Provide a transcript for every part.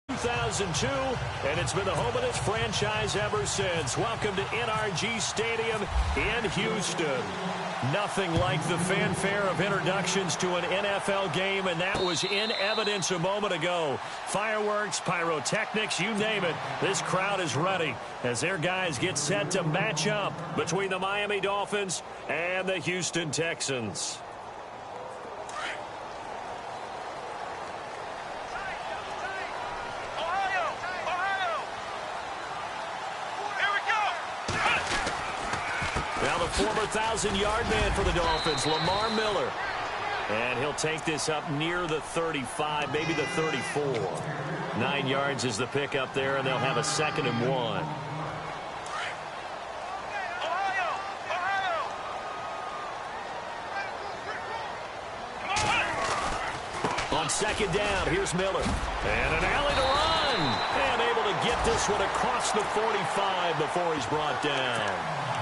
2002, and it's been the home of this franchise ever since. Welcome to NRG Stadium in Houston. Nothing like the fanfare of introductions to an NFL game, and that was in evidence a moment ago. Fireworks, pyrotechnics, you name it. This crowd is ready as their guys get set to match up between the Miami Dolphins and the Houston Texans. Now the former 1,000-yard man for the Dolphins, Lamar Miller. And he'll take this up near the 35, maybe the 34. 9 yards is the pickup there, and they'll have a 2nd and 1. On 2nd down, here's Miller. And an alley to run. And able to get this one across the 45 before he's brought down.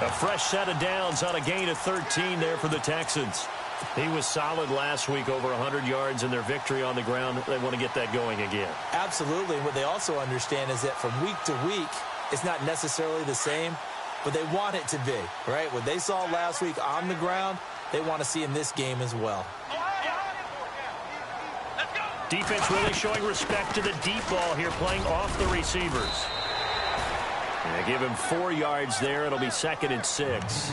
A fresh set of downs on a gain of 13 there for the Texans. He was solid last week, over 100 yards in their victory on the ground. They want to get that going again. Absolutely. What they also understand is that from week to week, it's not necessarily the same, but they want it to be, right? What they saw last week on the ground, they want to see in this game as well. Defense really showing respect to the deep ball here, playing off the receivers. And they give him 4 yards there. It'll be 2nd and 6.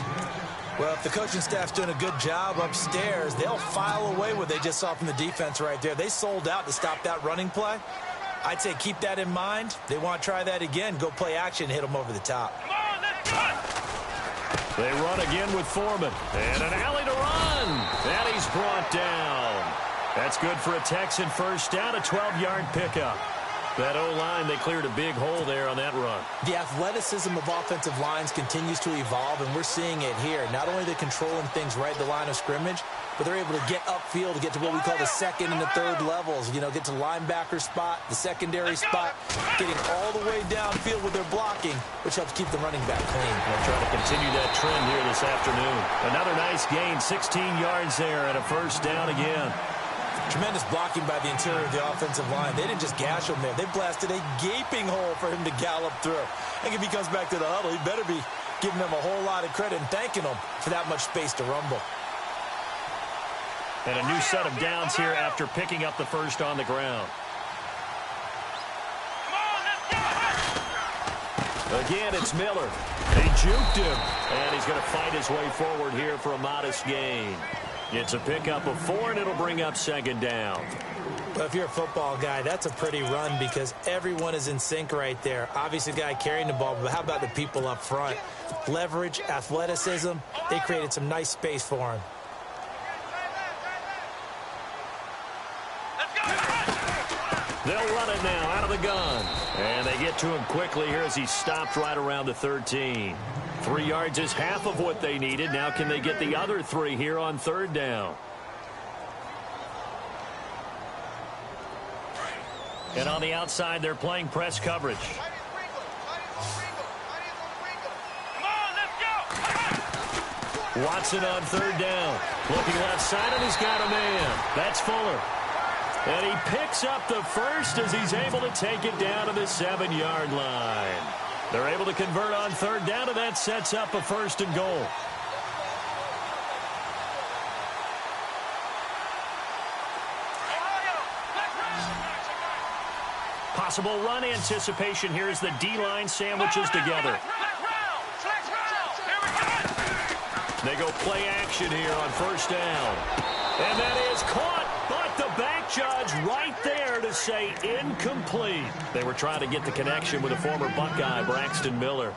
Well, if the coaching staff's doing a good job upstairs, they'll file away what they just saw from the defense right there. They sold out to stop that running play. I'd say keep that in mind. They want to try that again. Go play action, hit them over the top. They run again with Foreman. And an alley to run. And he's brought down. That's good for a Texan first down, a 12-yard pickup. That O-line, they cleared a big hole there on that run. The athleticism of offensive lines continues to evolve, and we're seeing it here. Not only are they controlling things right at the line of scrimmage, but they're able to get upfield to get to what we call the 2nd and the 3rd levels. You know, get to linebacker spot, the secondary spot, getting all the way downfield with their blocking, which helps keep the running back clean. They'll try to continue that trend here this afternoon. Another nice gain, 16 yards there, and a first down again. Tremendous blocking by the interior of the offensive line. They didn't just gash him there. They blasted a gaping hole for him to gallop through. I think if he comes back to the huddle, he better be giving them a whole lot of credit and thanking them for that much space to rumble. And a new set of downs here after picking up the first on the ground. Again, it's Miller. They juked him, and he's going to fight his way forward here for a modest gain. It's a pickup of 4, and it'll bring up 2nd down. Well, if you're a football guy, that's a pretty run because everyone is in sync right there. Obviously, the guy carrying the ball, but how about the people up front? Leverage, athleticism, they created some nice space for him. They'll run it now out of the gun. And they get to him quickly here as he stopped right around the 13. 3 yards is half of what they needed. Now can they get the other 3 here on 3rd down? And on the outside, they're playing press coverage. Watson on 3rd down. Looking left side, and he's got a man. That's Fuller. And he picks up the first as he's able to take it down to the 7-yard line. They're able to convert on 3rd down, and that sets up a 1st and goal. Possible run anticipation here as the D-line sandwiches together. They go play action here on 1st down. And that is caught, but the back judge right there to say incomplete. They were trying to get the connection with a former Buckeye, Braxton Miller.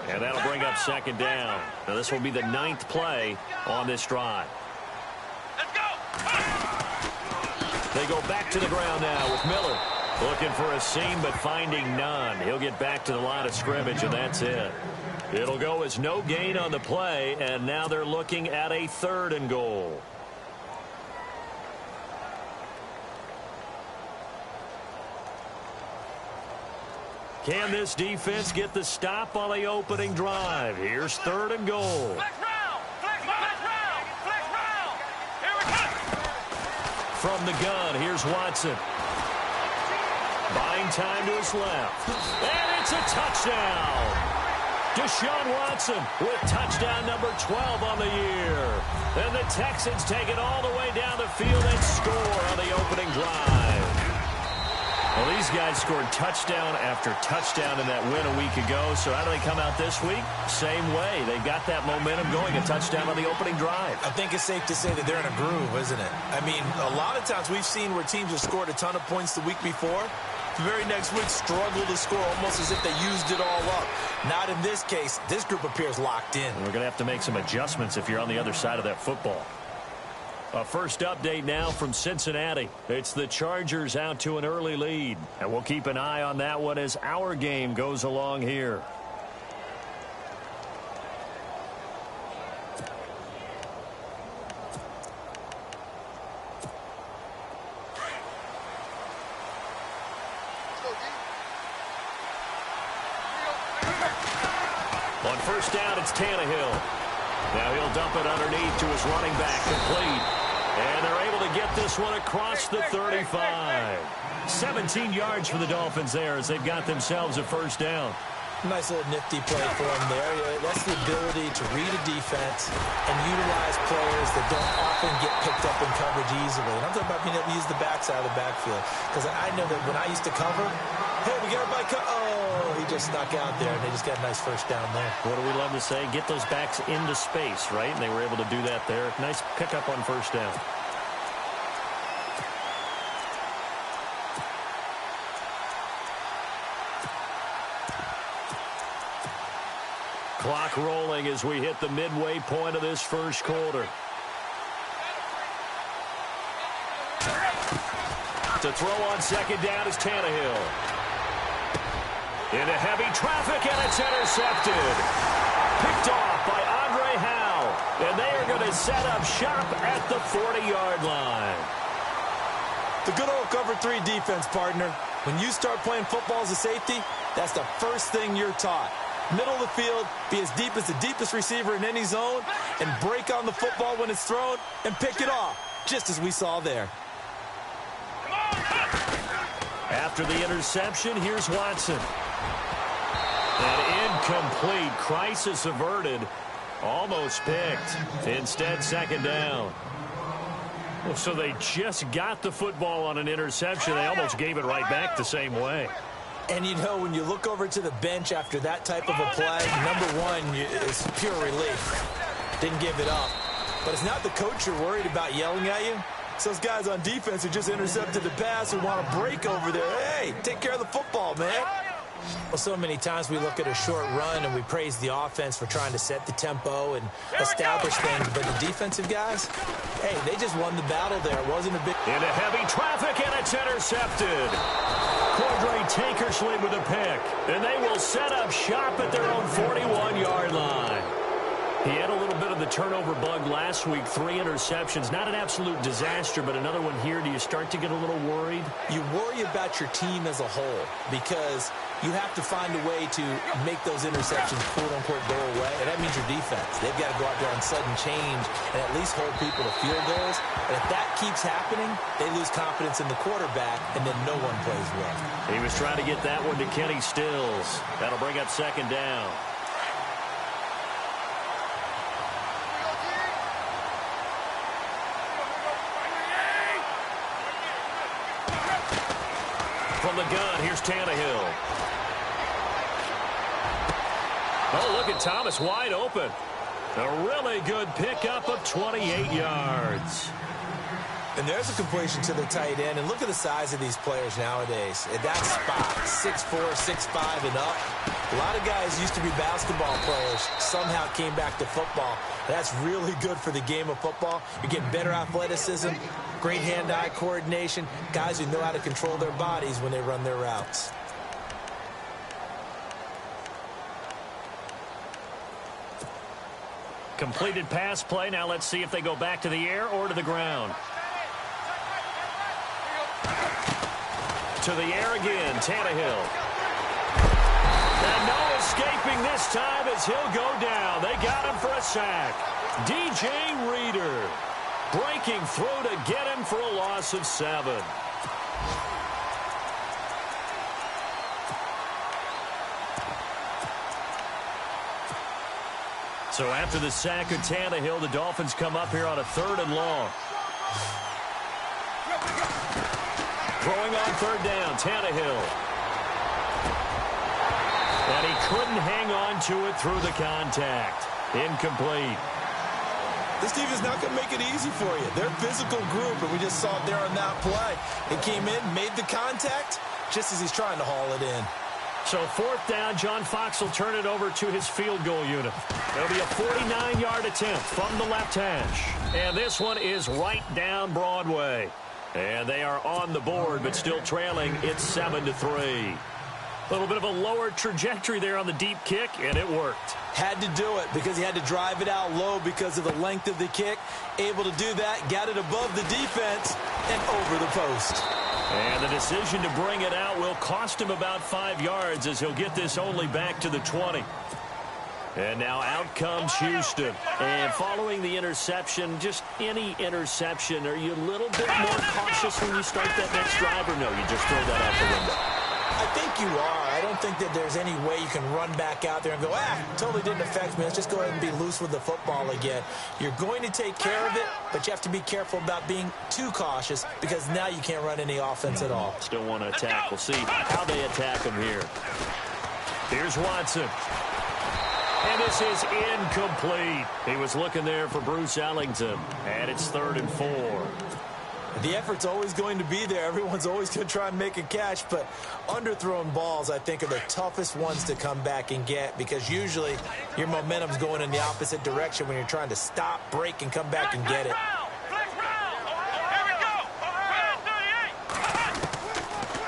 And that'll bring up 2nd down. Now this will be the 9th play on this drive. Let's go! They go back to the ground now with Miller. Looking for a seam, but finding none. He'll get back to the line of scrimmage, and that's it. It'll go as no gain on the play, and now they're looking at a 3rd and goal. Can this defense get the stop on the opening drive? Here's 3rd and goal. From the gun, here's Watson. Buying Playing time to his left. And it's a touchdown. Deshaun Watson with touchdown number 12 on the year. And the Texans take it all the way down the field and score on the opening drive. Well, these guys scored touchdown after touchdown in that win a week ago. So how do they come out this week? Same way. They got that momentum going, a touchdown on the opening drive. I think it's safe to say that they're in a groove, isn't it? I mean, a lot of times we've seen where teams have scored a ton of points the week before. The very next week struggle to score almost as if they used it all up. Not in this case. This group appears locked in. We're going to have to make some adjustments if you're on the other side of that football. A first update now from Cincinnati. It's the Chargers out to an early lead. And we'll keep an eye on that one as our game goes along here. On first down, it's Tannehill. Now he'll dump it underneath to his running back, complete. And they're able to get this one across the 35. 17 yards for the Dolphins there as they've got themselves a first down. Nice little nifty play for him there. That's the ability to read a defense and utilize players that don't often get picked up in coverage easily. And I'm talking about being able to use the backside of the backfield. Because I know that when I used to cover, hey, we got everybody oh, he just snuck out there, and they just got a nice first down there. What do we love to say? Get those backs into space, right? And they were able to do that there. Nice pickup on first down. Clock rolling as we hit the midway point of this first quarter. To throw on second down is Tannehill. Into heavy traffic, and it's intercepted. Picked off by Andre Howe. And they are going to set up shop at the 40-yard line. The good old cover 3 defense, partner. When you start playing football as a safety, that's the first thing you're taught. Middle of the field, be as deep as the deepest receiver in any zone, and break on the football when it's thrown and pick it off, just as we saw there. After the interception, here's Watson. An incomplete. Crisis averted. Almost picked. Instead, second down. Well, so they just got the football on an interception. They almost gave it right back the same way. And, you know, when you look over to the bench after that type of a play, number one is pure relief. Didn't give it up. But it's not the coach you're worried about yelling at you. It's those guys on defense who just intercepted the pass who want to break over there. Hey, take care of the football, man. Well, so many times we look at a short run and we praise the offense for trying to set the tempo and establish things. But the defensive guys, hey, they just won the battle there. It wasn't a big... Into heavy traffic, and it's intercepted. Cordray Tankersley with a pick. And they will set up shop at their own 41-yard line. He had a little bit of the turnover bug last week, 3 interceptions. Not an absolute disaster, but another one here. Do you start to get a little worried? You worry about your team as a whole because you have to find a way to make those interceptions, quote-unquote, go away, and that means your defense. They've got to go out there on sudden change and at least hold people to field goals. And if that keeps happening, they lose confidence in the quarterback, and then no one plays well. He was trying to get that one to Kenny Stills. That'll bring up second down. From the gun, here's Tannehill. Oh, look at Thomas wide open. A really good pickup of 28 yards. And there's a completion to the tight end. And look at the size of these players nowadays. At that spot, 6'4", 6'5", and up. A lot of guys used to be basketball players, somehow came back to football. That's really good for the game of football. You're getting better athleticism, great hand-eye coordination, guys who know how to control their bodies when they run their routes. Completed pass play. Now let's see if they go back to the air or to the ground. To the air again, Tannehill. And no escaping this time as he'll go down. They got him for a sack. DJ Reader breaking through to get him for a loss of 7. So after the sack of Tannehill, the Dolphins come up here on a 3rd and long. Throwing on 3rd down, Tannehill. And he couldn't hang on to it through the contact. Incomplete. This defense is not going to make it easy for you. They're a physical group, and we just saw it there on that play. He came in, made the contact, just as he's trying to haul it in. So 4th down, John Fox will turn it over to his field goal unit. It'll be a 49-yard attempt from the left hash. And this one is right down Broadway. And they are on the board, but still trailing. It's 7-3. A little bit of a lower trajectory there on the deep kick, and it worked. Had to do it because he had to drive it out low because of the length of the kick. Able to do that, got it above the defense, and over the post. And the decision to bring it out will cost him about 5 yards as he'll get this only back to the 20. And now out comes Houston. And following the interception, just any interception, are you a little bit more cautious when you start that next drive, or no, you just throw that out the window? I think you are. I don't think that there's any way you can run back out there and go, totally didn't affect me. Let's just go ahead and be loose with the football again. You're going to take care of it, but you have to be careful about being too cautious because now you can't run any offense at all. Still want to attack. We'll see how they attack him here. Here's Watson. And this is incomplete. He was looking there for Bruce Ellington. And it's 3rd and 4. The effort's always going to be there. Everyone's always going to try and make a catch, but underthrown balls, I think, are the toughest ones to come back and get because usually your momentum's going in the opposite direction when you're trying to stop, break, and come back and get it.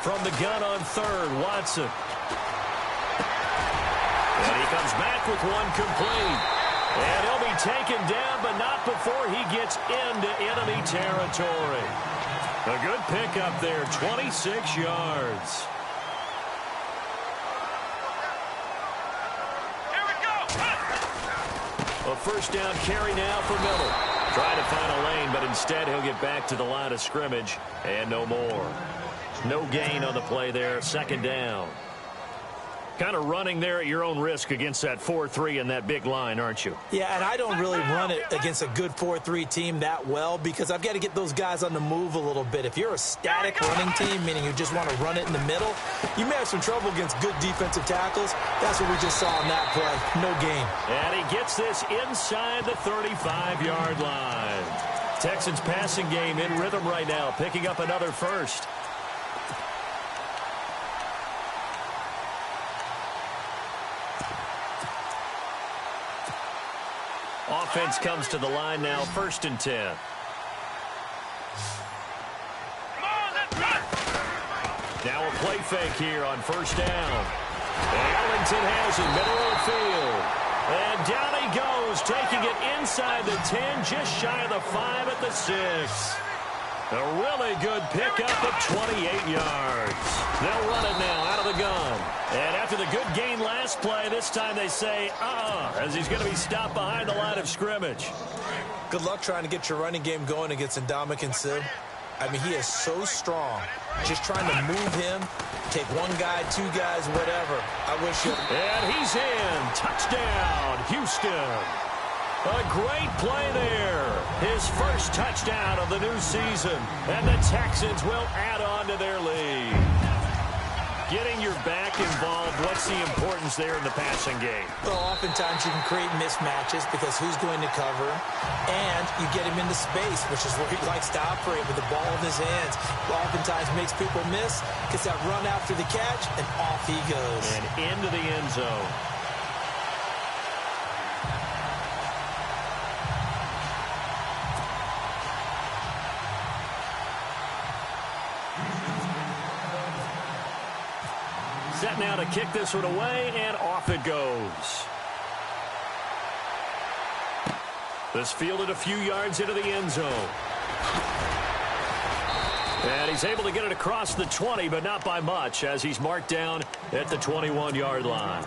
From the gun on 3rd, Watson. And he comes back with one complete. And he'll be taken down, but not before he gets into enemy territory. A good pickup there, 26 yards. A 1st down carry now for Miller. Trying to find a lane, but instead he'll get back to the line of scrimmage, and no more. No gain on the play there, 2nd down. Kind of running there at your own risk against that 4-3 and that big line, aren't you? Yeah, and I don't really run it against a good 4-3 team that well because I've got to get those guys on the move a little bit. If you're a static running team, meaning you just want to run it in the middle, you may have some trouble against good defensive tackles. That's what we just saw on that play. No gain. And he gets this inside the 35-yard line. Texans passing game in rhythm right now, picking up another 1st. Offense comes to the line now, 1st and 10. Now a play fake here on 1st down. Ellington has it, middle of the field. And down he goes, taking it inside the 10, just shy of the 5 at the 6. A really good pickup at 28 yards. They'll run it now out of the gun. And after the good gain last play, this time they say, as he's going to be stopped behind the line of scrimmage. Good luck trying to get your running game going against Ndamukong Suh. I mean, he is so strong. Just trying to move him, take one guy, 2 guys, whatever. I wish you... And he's in. Touchdown, Houston. A great play there. His 1st touchdown of the new season. And the Texans will add on to their lead. Getting your back involved, what's the importance there in the passing game? Well, oftentimes you can create mismatches because who's going to cover, and you get him into space, which is where he likes to operate with the ball in his hands. Oftentimes makes people miss, gets that run after the catch, and off he goes. And into the end zone. Set now to kick this one away, and off it goes. This fielded a few yards into the end zone. And he's able to get it across the 20, but not by much, as he's marked down at the 21-yard line.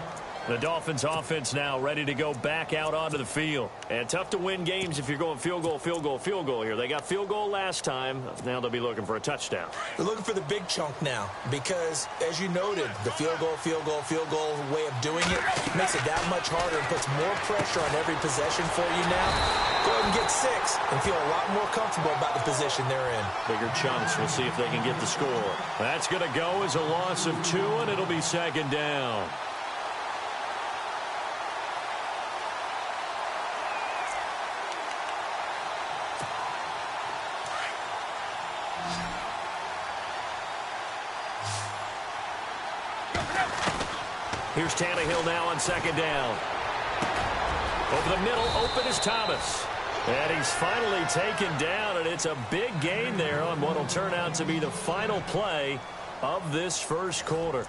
The Dolphins offense now ready to go back out onto the field. And tough to win games if you're going field goal, field goal, field goal here. They got field goal last time. Now they'll be looking for a touchdown. They're looking for the big chunk now because, as you noted, the field goal way of doing it makes it that much harder and puts more pressure on every possession for you now. Go ahead and get 6 and feel a lot more comfortable about the position they're in. Bigger chunks. We'll see if they can get the score. That's going to go as a loss of 2, and it'll be second down. Here's Tannehill now on second down. Over the middle, open is Thomas. And he's finally taken down, and it's a big gain there on what will turn out to be the final play of this first quarter.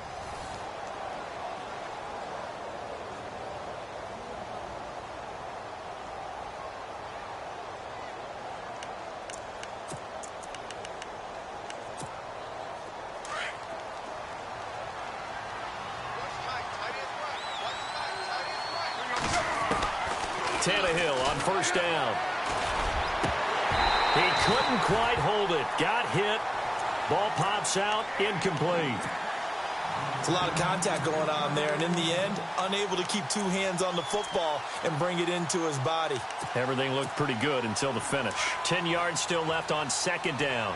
Tannehill on first down. He couldn't quite hold it. Got hit. Ball pops out. Incomplete. It's a lot of contact going on there, and in the end, unable to keep 2 hands on the football and bring it into his body. Everything looked pretty good until the finish. 10 yards still left on second down.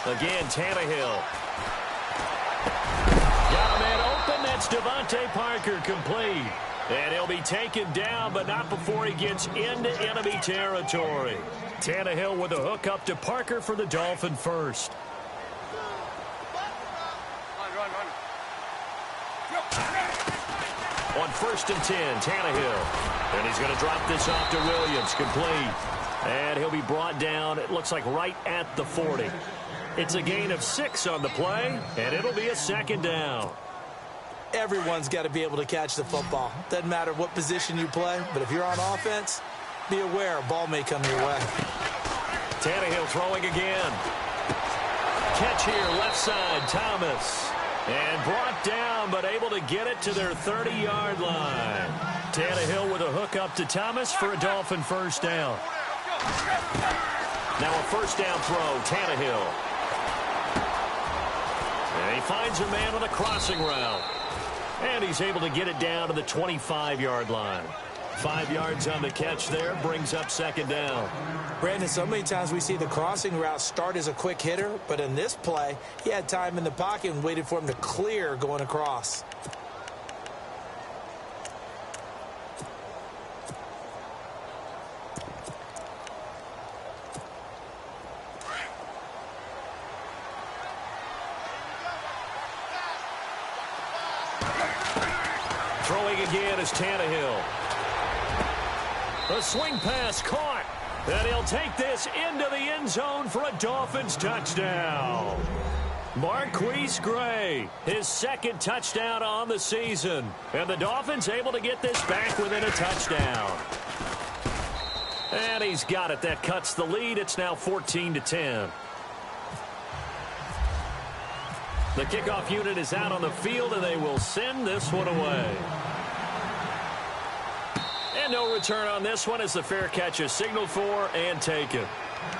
Again, Tannehill. Got a man open. That's Devontae Parker, complete. And he'll be taken down, but not before he gets into enemy territory. Tannehill with a hook up to Parker for the Dolphin first. On first and 10, Tannehill. And he's going to drop this off to Williams, complete. And he'll be brought down, it looks like right at the 40. It's a gain of 6 on the play, and it'll be a second down. Everyone's got to be able to catch the football. Doesn't matter what position you play, but if you're on offense, be aware a ball may come your way. Tannehill throwing again. Catch here, left side, Thomas. And brought down, but able to get it to their 30-yard line. Tannehill with a hook up to Thomas for a Dolphin first down. Now a first down throw, Tannehill. And he finds a man on a crossing route. And he's able to get it down to the 25-yard line. 5 yards on the catch there, brings up second down. Brandon, so many times we see the crossing route start as a quick hitter, but in this play, he had time in the pocket and waited for him to clear going across. Throwing again is Tannehill. A swing pass caught. And he'll take this into the end zone for a Dolphins touchdown. Marquise Gray, his second touchdown on the season. And the Dolphins able to get this back within a touchdown. And he's got it. That cuts the lead. It's now 14-10. The kickoff unit is out on the field, and they will send this one away. And no return on this one as the fair catch is signaled for and taken.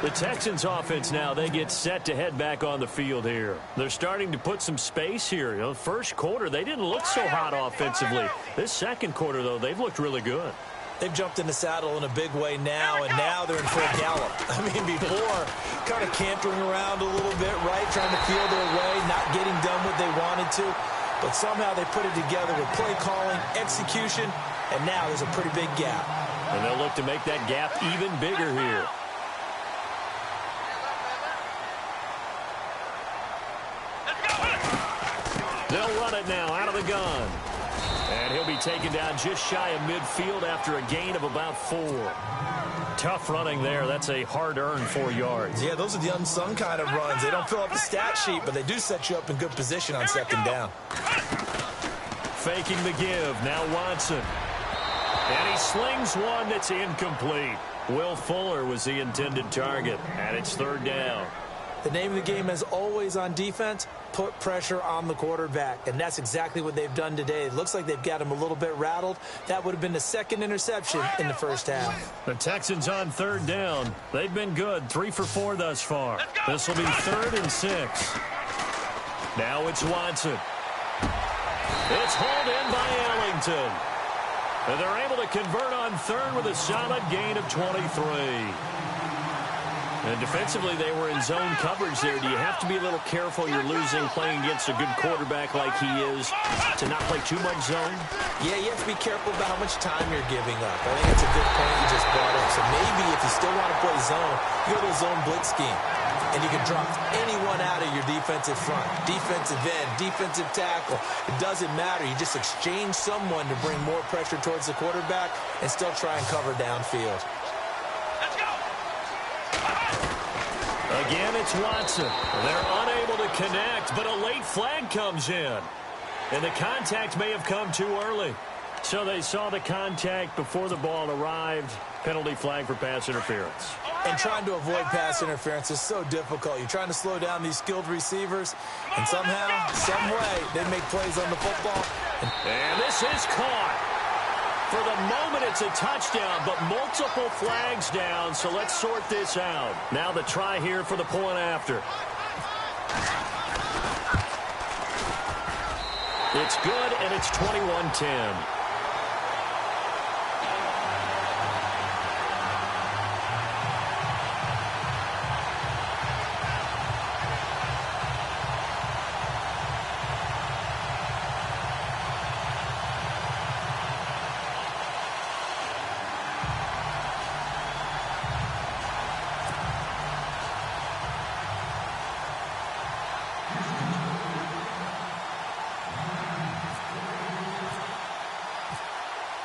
The Texans offense now, they get set to head back on the field here. They're starting to put some space here. You know, first quarter, they didn't look so hot offensively. This second quarter, though, they've looked really good. They've jumped in the saddle in a big way now, and now they're in full gallop. I mean, before, kind of cantering around a little bit, right, trying to feel their way, not getting done what they wanted to. But somehow they put it together with play calling, execution, and now there's a pretty big gap. And they'll look to make that gap even bigger here. They'll run it now out of the gun. And he'll be taken down just shy of midfield after a gain of about 4. Tough running there. That's a hard-earned 4 yards. Yeah, those are the unsung kind of runs. They don't fill up the stat sheet, but they do set you up in good position on second down. Faking the give. Now Watson. And he slings one that's incomplete. Will Fuller was the intended target, and it's third down. The name of the game is always on defense, put pressure on the quarterback. And that's exactly what they've done today. It looks like they've got him a little bit rattled. That would have been the second interception in the first half. The Texans on third down. They've been good, 3 for 4 thus far. This will be 3rd and 6. Now it's Watson. It's hauled in by Ellington. And they're able to convert on third with a solid gain of 23. And defensively, they were in zone coverage there. Do you have to be a little careful? You're losing playing against a good quarterback like he is to not play too much zone? Yeah, you have to be careful about how much time you're giving up. I think that's a good point you just brought up. So maybe if you still want to play zone, you go to a zone blitz scheme. And you can drop anyone out of your defensive front. Defensive end, defensive tackle. It doesn't matter. You just exchange someone to bring more pressure towards the quarterback and still try and cover downfield. Again, it's Watson. They're unable to connect, but a late flag comes in. And the contact may have come too early. So they saw the contact before the ball arrived. Penalty flag for pass interference. And trying to avoid pass interference is so difficult. You're trying to slow down these skilled receivers, and somehow, some way, they make plays on the football. And this is caught. For the moment, it's a touchdown, but multiple flags down, so let's sort this out. Now the try here for the point after. It's good, and it's 21-10.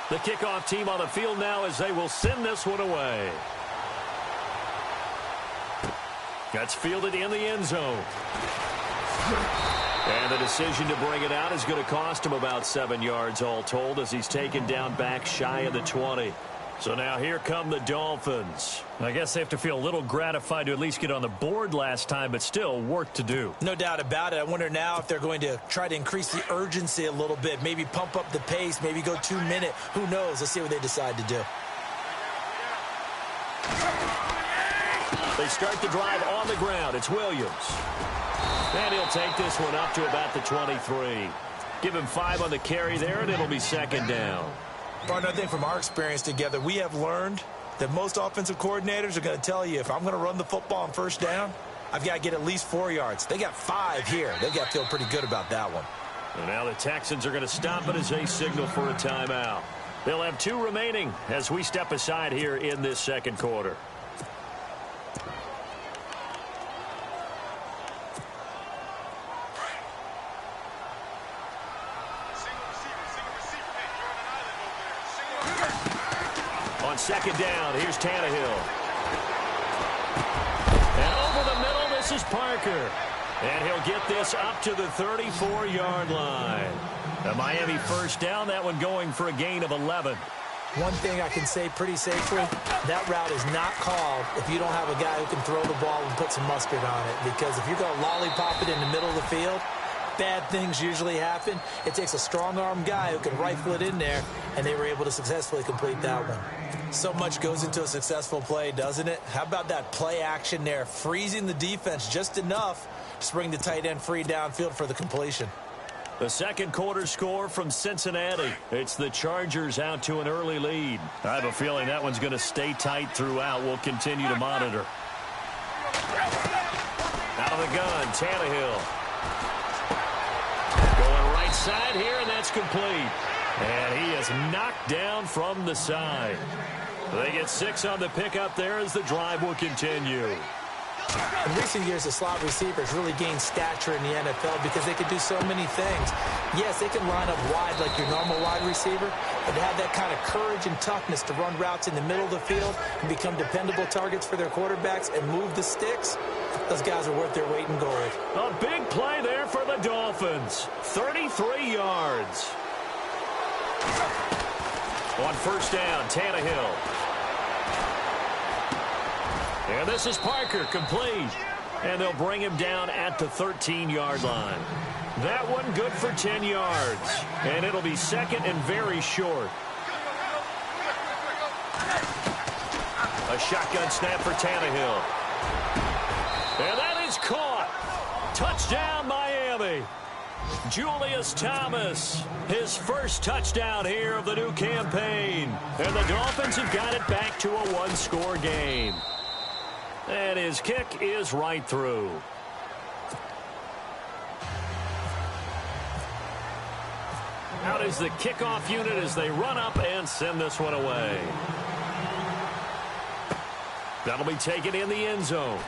The kickoff team on the field now as they will send this one away. That's fielded in the end zone. And the decision to bring it out is going to cost him about 7 yards all told as he's taken down back shy of the 20. So now here come the Dolphins. I guess they have to feel a little gratified to at least get on the board last time, but still work to do. No doubt about it. I wonder now if they're going to try to increase the urgency a little bit, maybe pump up the pace, maybe go 2 minute. Who knows? Let's see what they decide to do. They start the drive on the ground. It's Williams. And he'll take this one up to about the 23. Give him 5 on the carry there, and it'll be second down. Partner, I think from our experience together, we have learned that most offensive coordinators are going to tell you, if I'm going to run the football on first down, I've got to get at least 4 yards. They got 5 here. They've got to feel pretty good about that one. And now the Texans are going to stop it as they signal for a timeout. They'll have 2 remaining as we step aside here in this second quarter. On second down, here's Tannehill. And over the middle, this is Parker. And he'll get this up to the 34-yard line. A Miami first down, that one going for a gain of 11. One thing I can say pretty safely, that route is not called if you don't have a guy who can throw the ball and put some mustard on it. Because if you're going to lollipop it in the middle of the field, bad things usually happen. It takes a strong-arm guy who can rifle it in there, and they were able to successfully complete that one. So much goes into a successful play, doesn't it? How about that play action there, freezing the defense just enough to bring the tight end free downfield for the completion. The second quarter score from Cincinnati. It's the Chargers out to an early lead. I have a feeling that one's going to stay tight throughout. We'll continue to monitor. Out of the gun, Tannehill. Going right side here, and that's complete. And he is knocked down from the side. They get 6 on the pickup there as the drive will continue. In recent years, the slot receivers really gained stature in the NFL because they can do so many things. Yes, they can line up wide like your normal wide receiver, but to have that kind of courage and toughness to run routes in the middle of the field and become dependable targets for their quarterbacks and move the sticks, those guys are worth their weight in gold. A big play there for the Dolphins. 33 yards. On first down, Tannehill. And this is Parker, complete. And they'll bring him down at the 13-yard line. That one good for 10 yards. And it'll be second and very short. A shotgun snap for Tannehill. And that is caught. Touchdown, Miami. Julius Thomas, his first touchdown here of the new campaign. And the Dolphins have got it back to a one-score game. And his kick is right through. Out is the kickoff unit as they run up and send this one away. That'll be taken in the end zone.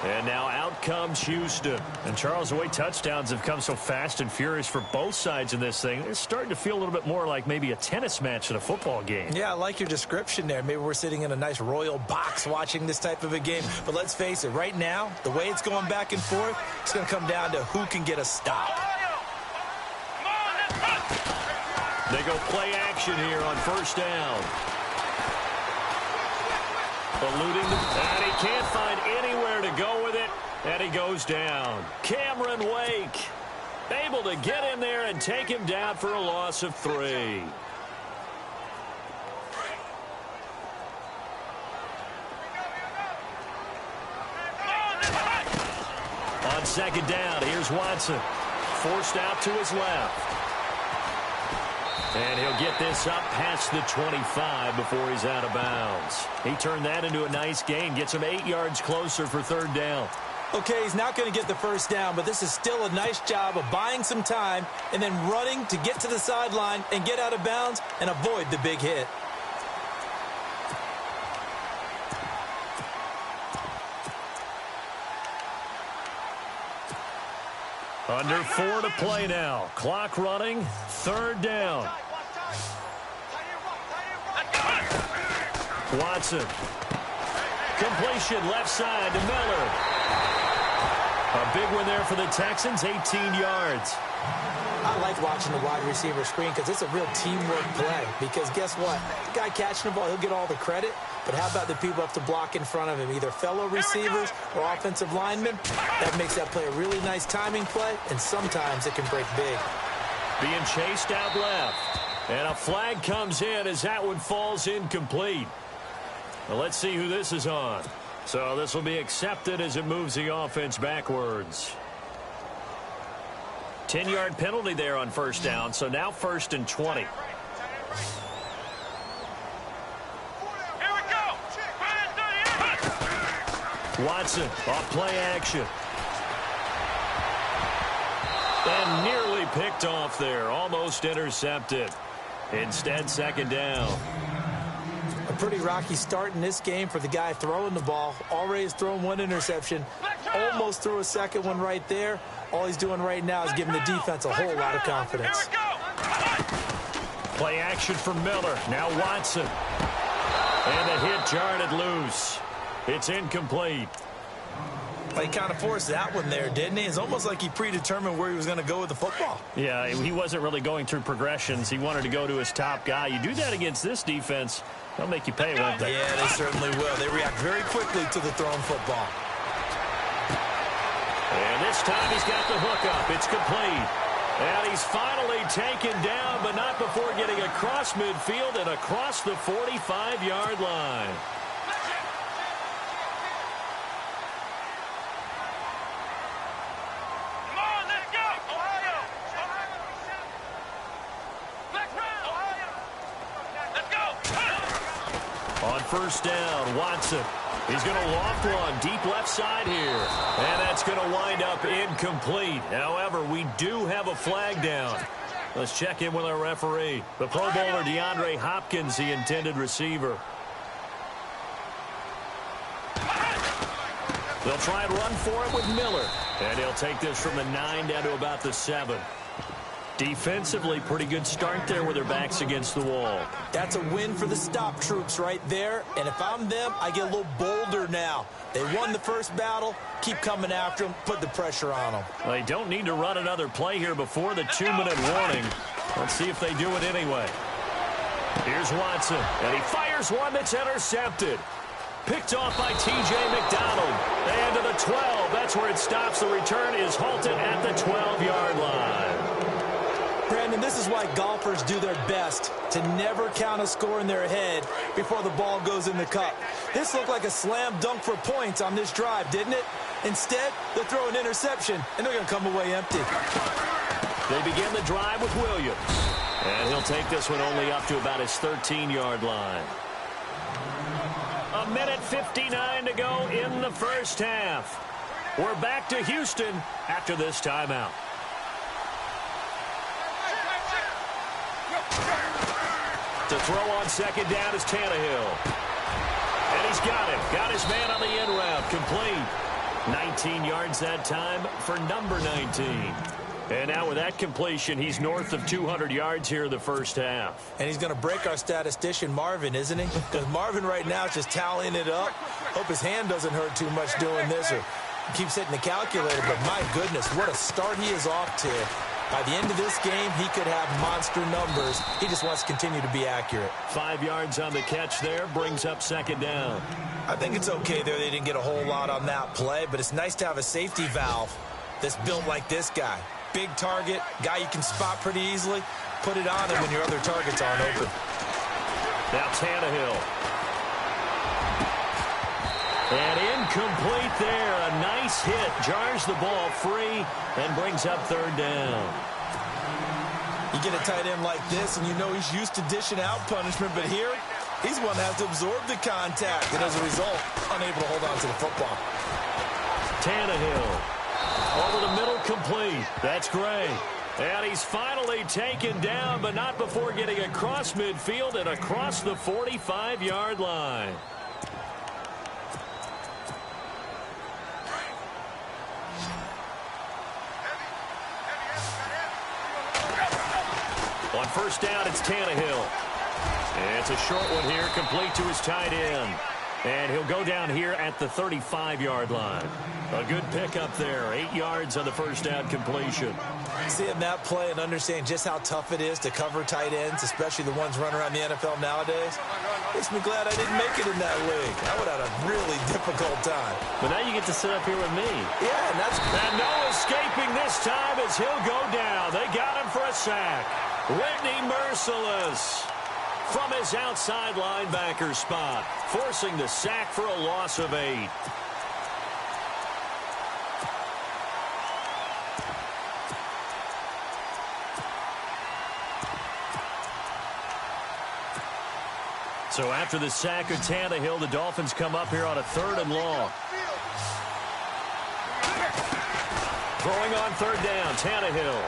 And now out comes Houston. And Charles, the way touchdowns have come so fast and furious for both sides in this thing, it's starting to feel a little bit more like maybe a tennis match in a football game. Yeah, I like your description there. Maybe we're sitting in a nice royal box watching this type of a game. But let's face it, right now, the way it's going back and forth, it's going to come down to who can get a stop. They go play action here on first down. Eluding and he can't find anywhere to go with it, and he goes down. Cameron Wake able to get in there and take him down for a loss of 3. On second down, here's Watson. Forced out to his left. And he'll get this up past the 25 before he's out of bounds. He turned that into a nice gain, gets him 8 yards closer for third down. Okay, he's not going to get the first down, but this is still a nice job of buying some time and then running to get to the sideline and get out of bounds and avoid the big hit. Under 4 to play now. Clock running. Third down. Watson. Completion left side to Miller. A big one there for the Texans, 18 yards. I like watching the wide receiver screen because it's a real teamwork play. Because guess what? The guy catching the ball, he'll get all the credit. But how about the people up to block in front of him, either fellow receivers or offensive linemen? That makes that play a really nice timing play, and sometimes it can break big. Being chased out left. And a flag comes in as that one falls incomplete. Well, let's see who this is on. So this will be accepted as it moves the offense backwards. 10-yard penalty there on first down, so now 1st and 20. Watson off play action. And nearly picked off there. Almost intercepted. Instead, second down. A pretty rocky start in this game for the guy throwing the ball. Already has thrown one interception. Almost threw a second one right there. All he's doing right now is giving the defense a whole lot of confidence. Play action for Miller. Now Watson. And the hit jarred it loose. It's incomplete. He kind of forced that one there, didn't he? It's almost like he predetermined where he was going to go with the football. Yeah, he wasn't really going through progressions. He wanted to go to his top guy. You do that against this defense, they'll make you pay, won't they? Yeah, they certainly will. They react very quickly to the thrown football. And this time he's got the hook up. It's complete. And he's finally taken down, but not before getting across midfield and across the 45-yard line. On first down, Watson. He's going to loft one deep left side here. And that's going to wind up incomplete. However, we do have a flag down. Let's check in with our referee. The Pro Bowler DeAndre Hopkins, the intended receiver. They'll try and run for it with Miller. And he'll take this from the 9 down to about the 7. Defensively, pretty good start there with their backs against the wall. That's a win for the stop troops right there. And if I'm them, I get a little bolder now. They won the first battle. Keep coming after them. Put the pressure on them. Well, they don't need to run another play here before the 2-minute warning. Let's see if they do it anyway. Here's Watson, and he fires one that's intercepted. Picked off by T.J. McDonald. And to the 12. That's where it stops. The return is halted at the 12-yard line. Brandon, this is why golfers do their best to never count a score in their head before the ball goes in the cup. This looked like a slam dunk for points on this drive, didn't it? Instead, they'll throw an interception, and they're going to come away empty. They begin the drive with Williams. And he'll take this one only up to about his 13-yard line. A minute 59 to go in the first half. We're back to Houston after this timeout. To throw on second down is Tannehill. And he's got him. Got his man on the end route. Complete. 19 yards that time for number 19. And now with that completion, he's north of 200 yards here in the first half. And he's going to break our statistician, Marvin, isn't he? Because Marvin right now is just tallying it up. Hope his hand doesn't hurt too much doing this or keeps hitting the calculator. But my goodness, what a start he is off to. By the end of this game, he could have monster numbers. He just wants to continue to be accurate. 5 yards on the catch there, brings up second down. I think it's okay there. They didn't get a whole lot on that play, but it's nice to have a safety valve that's built like this guy. Big target, guy you can spot pretty easily. Put it on him when your other targets aren't open. Now Tannehill. And incomplete there. A nice hit. Jars the ball free and brings up third down. You get a tight end like this, and you know he's used to dishing out punishment, but here, he's one that has to absorb the contact, and as a result, unable to hold on to the football. Tannehill. Over the middle, complete. That's great. And he's finally taken down, but not before getting across midfield and across the 45-yard line. On first down, it's Tannehill. And it's a short one here, complete to his tight end. And he'll go down here at the 35-yard line. A good pickup there. 8 yards on the first down completion. Seeing that play and understand just how tough it is to cover tight ends, especially the ones running around the NFL nowadays, makes me glad I didn't make it in that league. I would have had a really difficult time. But now you get to sit up here with me. Yeah, and that's... And no escaping this time as he'll go down. They got him for a sack. Whitney merciless from his outside linebacker spot, forcing the sack for a loss of 8. So after the sack of Tannehill, the Dolphins come up here on a 3rd and long. Throwing on 3rd down, Tannehill.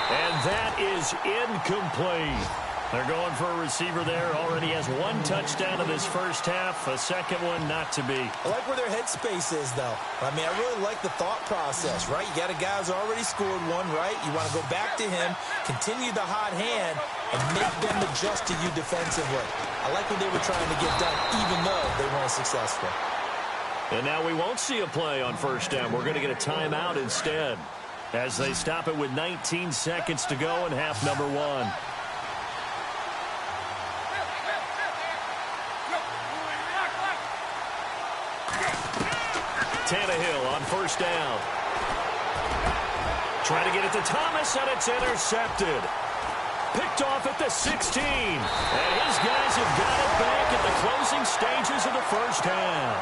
And that is incomplete. They're going for a receiver there. Already has 1 touchdown in this first half. A second one not to be. I like where their headspace is, though. I mean, I really like the thought process, right? You got a guy who's already scored one, right? You want to go back to him, continue the hot hand, and make them adjust to you defensively. I like what they were trying to get done, even though they weren't successful. And now we won't see a play on first down. We're going to get a timeout instead, as they stop it with 19 seconds to go in half number 1. Tannehill on first down. Trying to get it to Thomas, and it's intercepted. Picked off at the 16. And his guys have got it back at the closing stages of the first half.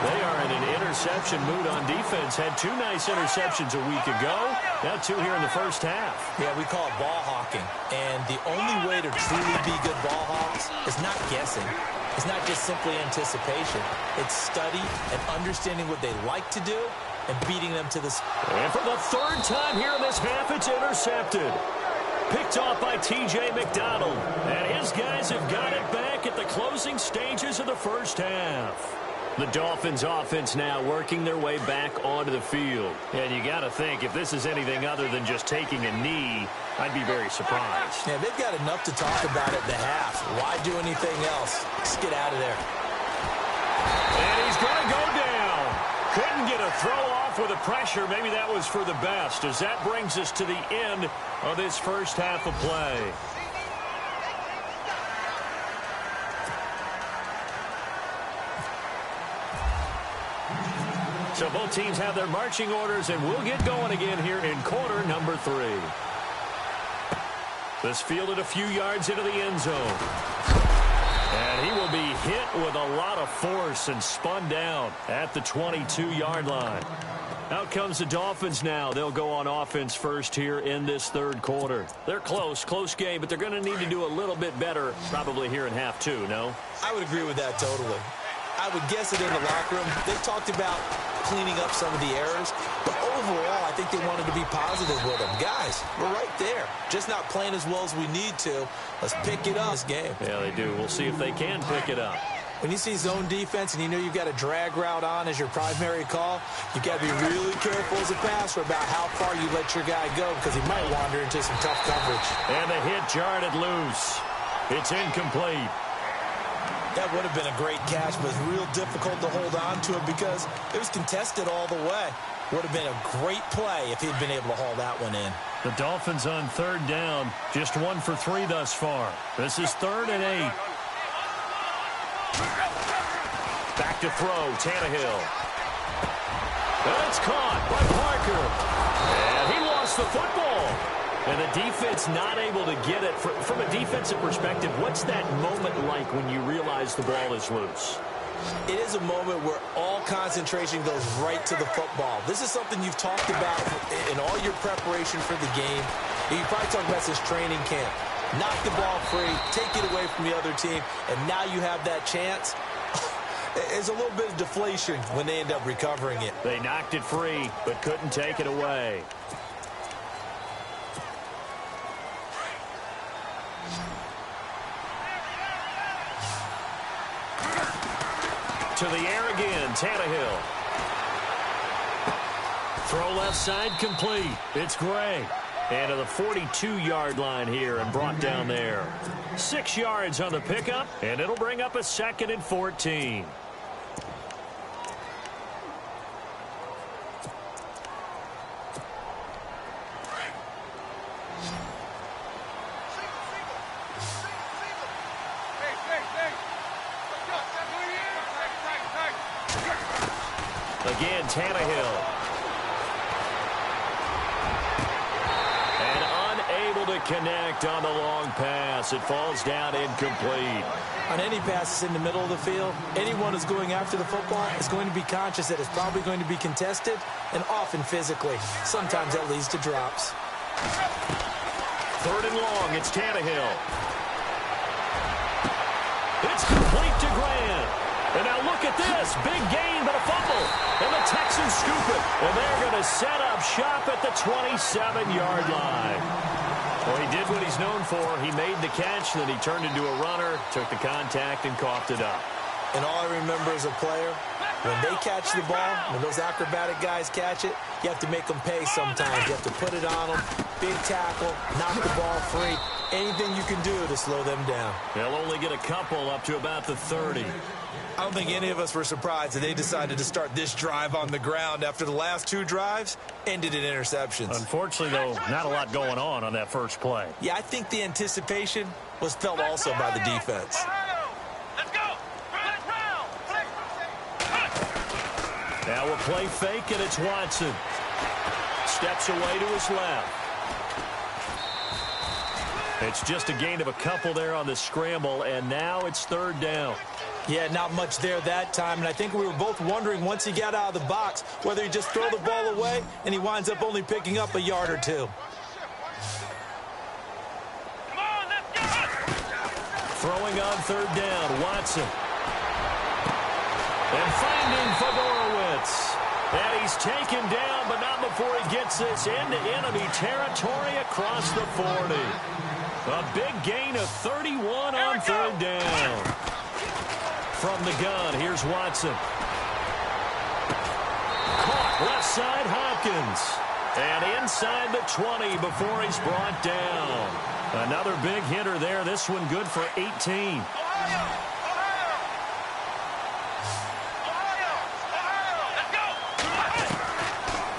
They are in an interception mood on defense. Had 2 nice interceptions a week ago. Now 2 here in the first half. Yeah, we call it ball hawking. And the only way to truly be good ball hawks is not guessing. It's not just simply anticipation. It's study and understanding what they like to do and beating them to the... And for the 3rd time here in this half, it's intercepted. Picked off by T.J. McDonald. And his guys have got it back at the closing stages of the first half. The Dolphins offense now working their way back onto the field. And you got to think, if this is anything other than just taking a knee, I'd be very surprised. Yeah, they've got enough to talk about at the half. Why do anything else? Just get out of there. And he's going to go down. Couldn't get a throw off with the pressure. Maybe that was for the best, as that brings us to the end of this first half of play. So both teams have their marching orders, and we'll get going again here in quarter number 3. This fielded a few yards into the end zone. And he will be hit with a lot of force and spun down at the 22-yard line. Out comes the Dolphins now. They'll go on offense first here in this third quarter. They're close game, but they're going to need to do a little bit better probably here in half 2, no? I would agree with that totally. I would guess it in the locker room. They talked about cleaning up some of the errors, but overall, I think they wanted to be positive with them. Guys, we're right there. Just not playing as well as we need to. Let's pick it up this game. Yeah, they do. We'll see if they can pick it up. When you see zone defense and you know you've got a drag route on as your primary call, you've got to be really careful as a passer about how far you let your guy go because he might wander into some tough coverage. And the hit jarred it loose. It's incomplete. That would have been a great catch, but it's real difficult to hold on to it because it was contested all the way. Would have been a great play if he'd been able to haul that one in. The Dolphins on third down, just 1 for 3 thus far. This is 3rd and 8. Back to throw, Tannehill. And it's caught by Parker. And he lost the football. And the defense not able to get it. From a defensive perspective, what's that moment like when you realize the ball is loose? It is a moment where all concentration goes right to the football. This is something you've talked about in all your preparation for the game. You probably talked about this training camp. Knock the ball free, take it away from the other team, and now you have that chance. There's a little bit of deflation when they end up recovering it. They knocked it free, but couldn't take it away. To the air again, Tannehill. Throw left side complete. It's Gray. And to the 42-yard line here and brought down there. 6 yards on the pickup, and it'll bring up a 2nd and 14. Again, Tannehill. And unable to connect on the long pass. It falls down incomplete. On any passes in the middle of the field, anyone who's going after the football is going to be conscious that it's probably going to be contested and often physically. Sometimes that leads to drops. 3rd and long, it's Tannehill. It's complete to Grant. And now look at this. Big gain, but a fumble. And the Texans scoop it. And they're going to set up shop at the 27-yard line. Well, he did what he's known for. He made the catch, then he turned into a runner, took the contact, and coughed it up. And all I remember as a player, when they catch the ball, when those acrobatic guys catch it, you have to make them pay sometimes. You have to put it on them. Big tackle, knock the ball free. Anything you can do to slow them down. They'll only get a couple up to about the 30. I don't think any of us were surprised that they decided to start this drive on the ground after the last 2 drives ended in interceptions. Unfortunately, though, not a lot going on that first play. Yeah, I think the anticipation was felt also by the defense. Let's go. Now a play fake, and it's Watson. Steps away to his left. It's just a gain of a couple there on the scramble, and now it's 3rd down. Yeah, not much there that time, and I think we were both wondering once he got out of the box whether he'd just throw the ball away and he winds up only picking up a yard or 2. Come on, let's go. Throwing on 3rd down, Watson. And finding Fedorowicz. And he's taken down, but not before he gets this into enemy territory across the 40. A big gain of 31 on 3rd down. From the gun, here's Watson. Caught left side, Hopkins. And inside the 20 before he's brought down. Another big hitter there. This one good for 18. Let's go.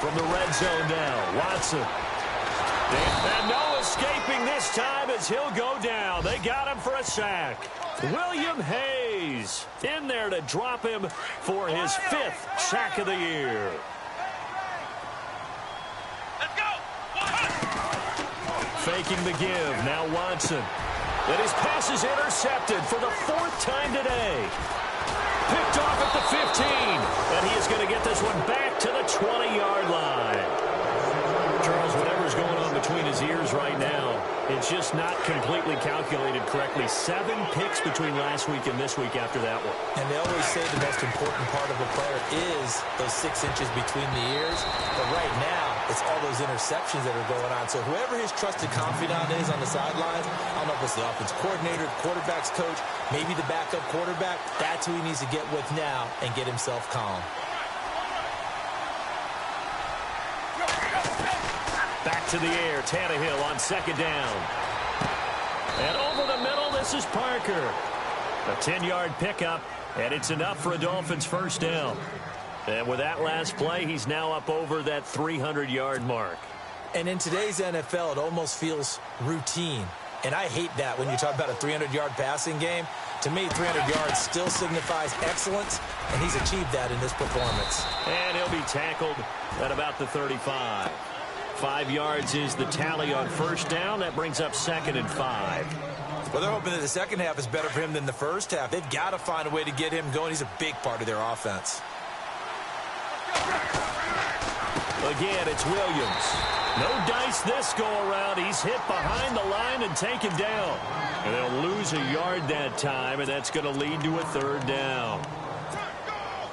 from the red zone now. Watson. And no escaping this time as he'll go down. They got him for a sack. William Hayes in there to drop him for his 5th sack of the year. Let's go. Faking the give. Now Watson. And his pass is intercepted for the 4th time today. Picked off at the 15. And he is going to get this one back to the 20-yard line. Charles, whatever's going on between his ears right now, it's just not completely calculated correctly. 7 picks between last week and this week after that one. And they always say the most important part of a player is those 6 inches between the ears. But right now, it's all those interceptions that are going on. So whoever his trusted confidant is on the sidelines, I don't know if it's the offense coordinator, the quarterback's coach, maybe the backup quarterback, that's who he needs to get with now and get himself calm. Back to the air, Tannehill on 2nd down. And over the middle, this is Parker. A 10-yard pickup, and it's enough for a Dolphins 1st down. And with that last play, he's now up over that 300-yard mark. And in today's NFL, it almost feels routine. And I hate that when you talk about a 300-yard passing game. To me, 300 yards still signifies excellence, and he's achieved that in this performance. And he'll be tackled at about the 35. 5 yards is the tally on 1st down. That brings up 2nd and 5. Well, they're hoping that the second half is better for him than the first half. They've got to find a way to get him going. He's a big part of their offense. Again, it's Williams. No dice this go-around. He's hit behind the line and taken down. And they'll lose a yard that time, and that's going to lead to a 3rd down.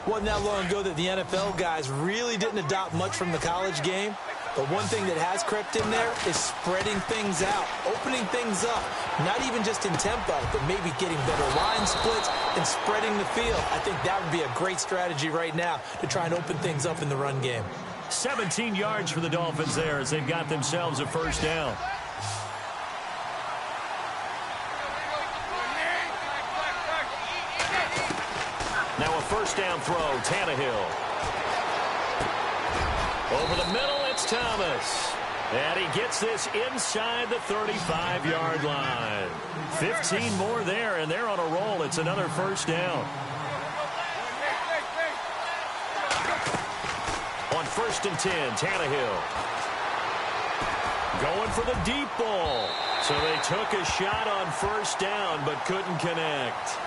Wasn't that long ago that the NFL guys really didn't adopt much from the college game. But one thing that has crept in there is spreading things out, opening things up, not even just in tempo, but maybe getting better line splits and spreading the field. I think that would be a great strategy right now to try and open things up in the run game. 17 yards for the Dolphins there as they've got themselves a 1st down. Now a 1st down throw, Tannehill. Over the middle, it's Thomas. And he gets this inside the 35-yard line. 15 more there, and they're on a roll. It's another 1st down. On 1st and 10, Tannehill. Going for the deep ball. So they took a shot on 1st down, but couldn't connect.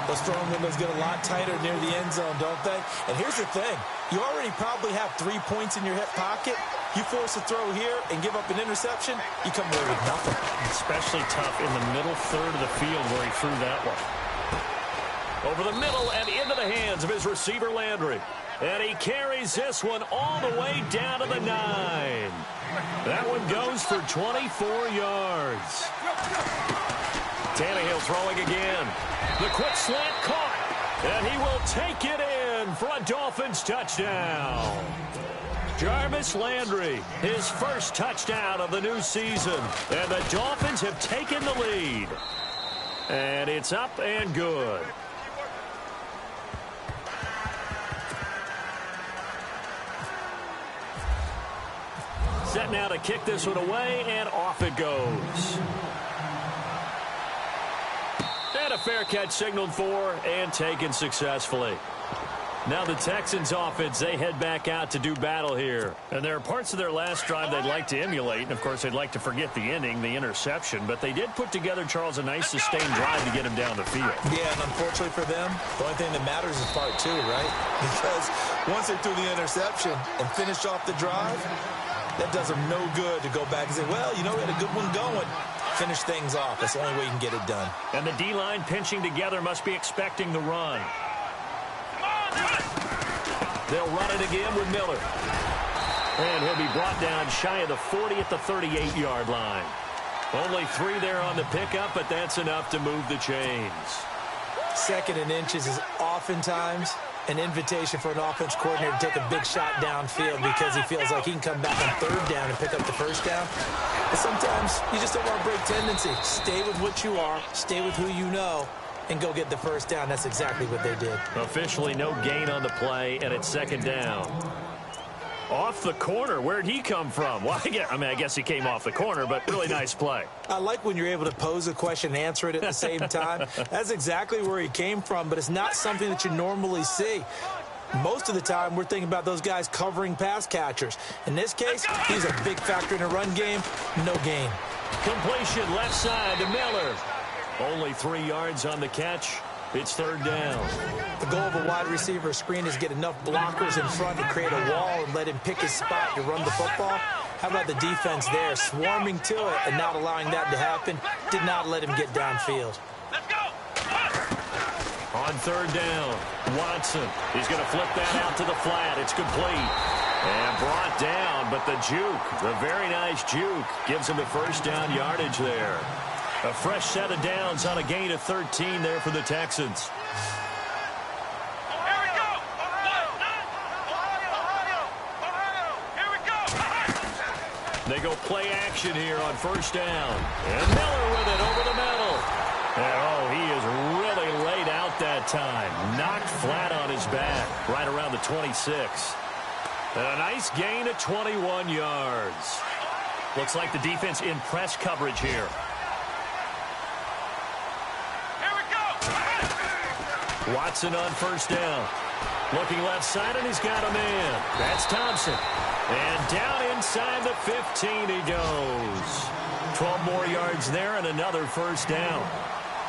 Those throwing windows get a lot tighter near the end zone, don't they? And here's the thing. You already probably have 3 points in your hip pocket. You force a throw here and give up an interception, you come away with nothing. Especially tough in the middle 3rd of the field where he threw that one. Over the middle and into the hands of his receiver, Landry. And he carries this one all the way down to the 9. That one goes for 24 yards. Tannehill throwing again. The quick slant caught. And he will take it in for a Dolphins touchdown. Jarvis Landry, his 1st touchdown of the new season. And the Dolphins have taken the lead. And it's up and good. Set now to kick this one away, and off it goes. And a fair catch signaled for and taken successfully. Now the Texans offense, they head back out to do battle here. And there are parts of their last drive they'd like to emulate. And, of course, they'd like to forget the ending, the interception. But they did put together, Charles, a nice sustained drive to get him down the field. Yeah, and unfortunately for them, the only thing that matters is part 2, right? Because once they threw the interception and finished off the drive, that does them no good to go back and say, well, you know, we had a good one going. Finish things off. That's the only way you can get it done. And the D-line pinching together must be expecting the run. They'll run it again with Miller. And he'll be brought down shy of the 40 at the 38-yard line. Only 3 there on the pickup, but that's enough to move the chains. 2nd and inches is oftentimes an invitation for an offense coordinator to take a big shot downfield because he feels like he can come back on 3rd down and pick up the 1st down. But sometimes you just don't want to break tendency. Stay with what you are, stay with who you know, and go get the 1st down. That's exactly what they did. Officially no gain on the play, and it's 2nd down. Off the corner. Where'd he come from? Well, I guess he came off the corner, but really nice play. I like when you're able to pose a question and answer it at the same time. That's exactly where he came from, but it's not something that you normally see. Most of the time, we're thinking about those guys covering pass catchers. In this case, he's a big factor in a run game. No gain. Completion left side to Miller. Only 3 yards on the catch. It's third down. The goal of a wide receiver screen is get enough blockers in front to create a wall and let him pick his spot to run the football. How about the defense there, swarming to it and not allowing that to happen? Did not let him get downfield. Let's go. On third down, Watson. He's going to flip that out to the flat. It's complete. And brought down, but the juke, the very nice juke, gives him the first down yardage there. A fresh set of downs on a gain of 13 there for the Texans. Here we go. Here we go. They go play action here on first down. And Miller with it over the middle. And, oh, he is really laid out that time. Knocked flat on his back right around the 26. And a nice gain of 21 yards. Looks like the defense in press coverage here. Watson on first down. Looking left side, and he's got a man. That's Thompson. And down inside the 15 he goes. 12 more yards there and another first down.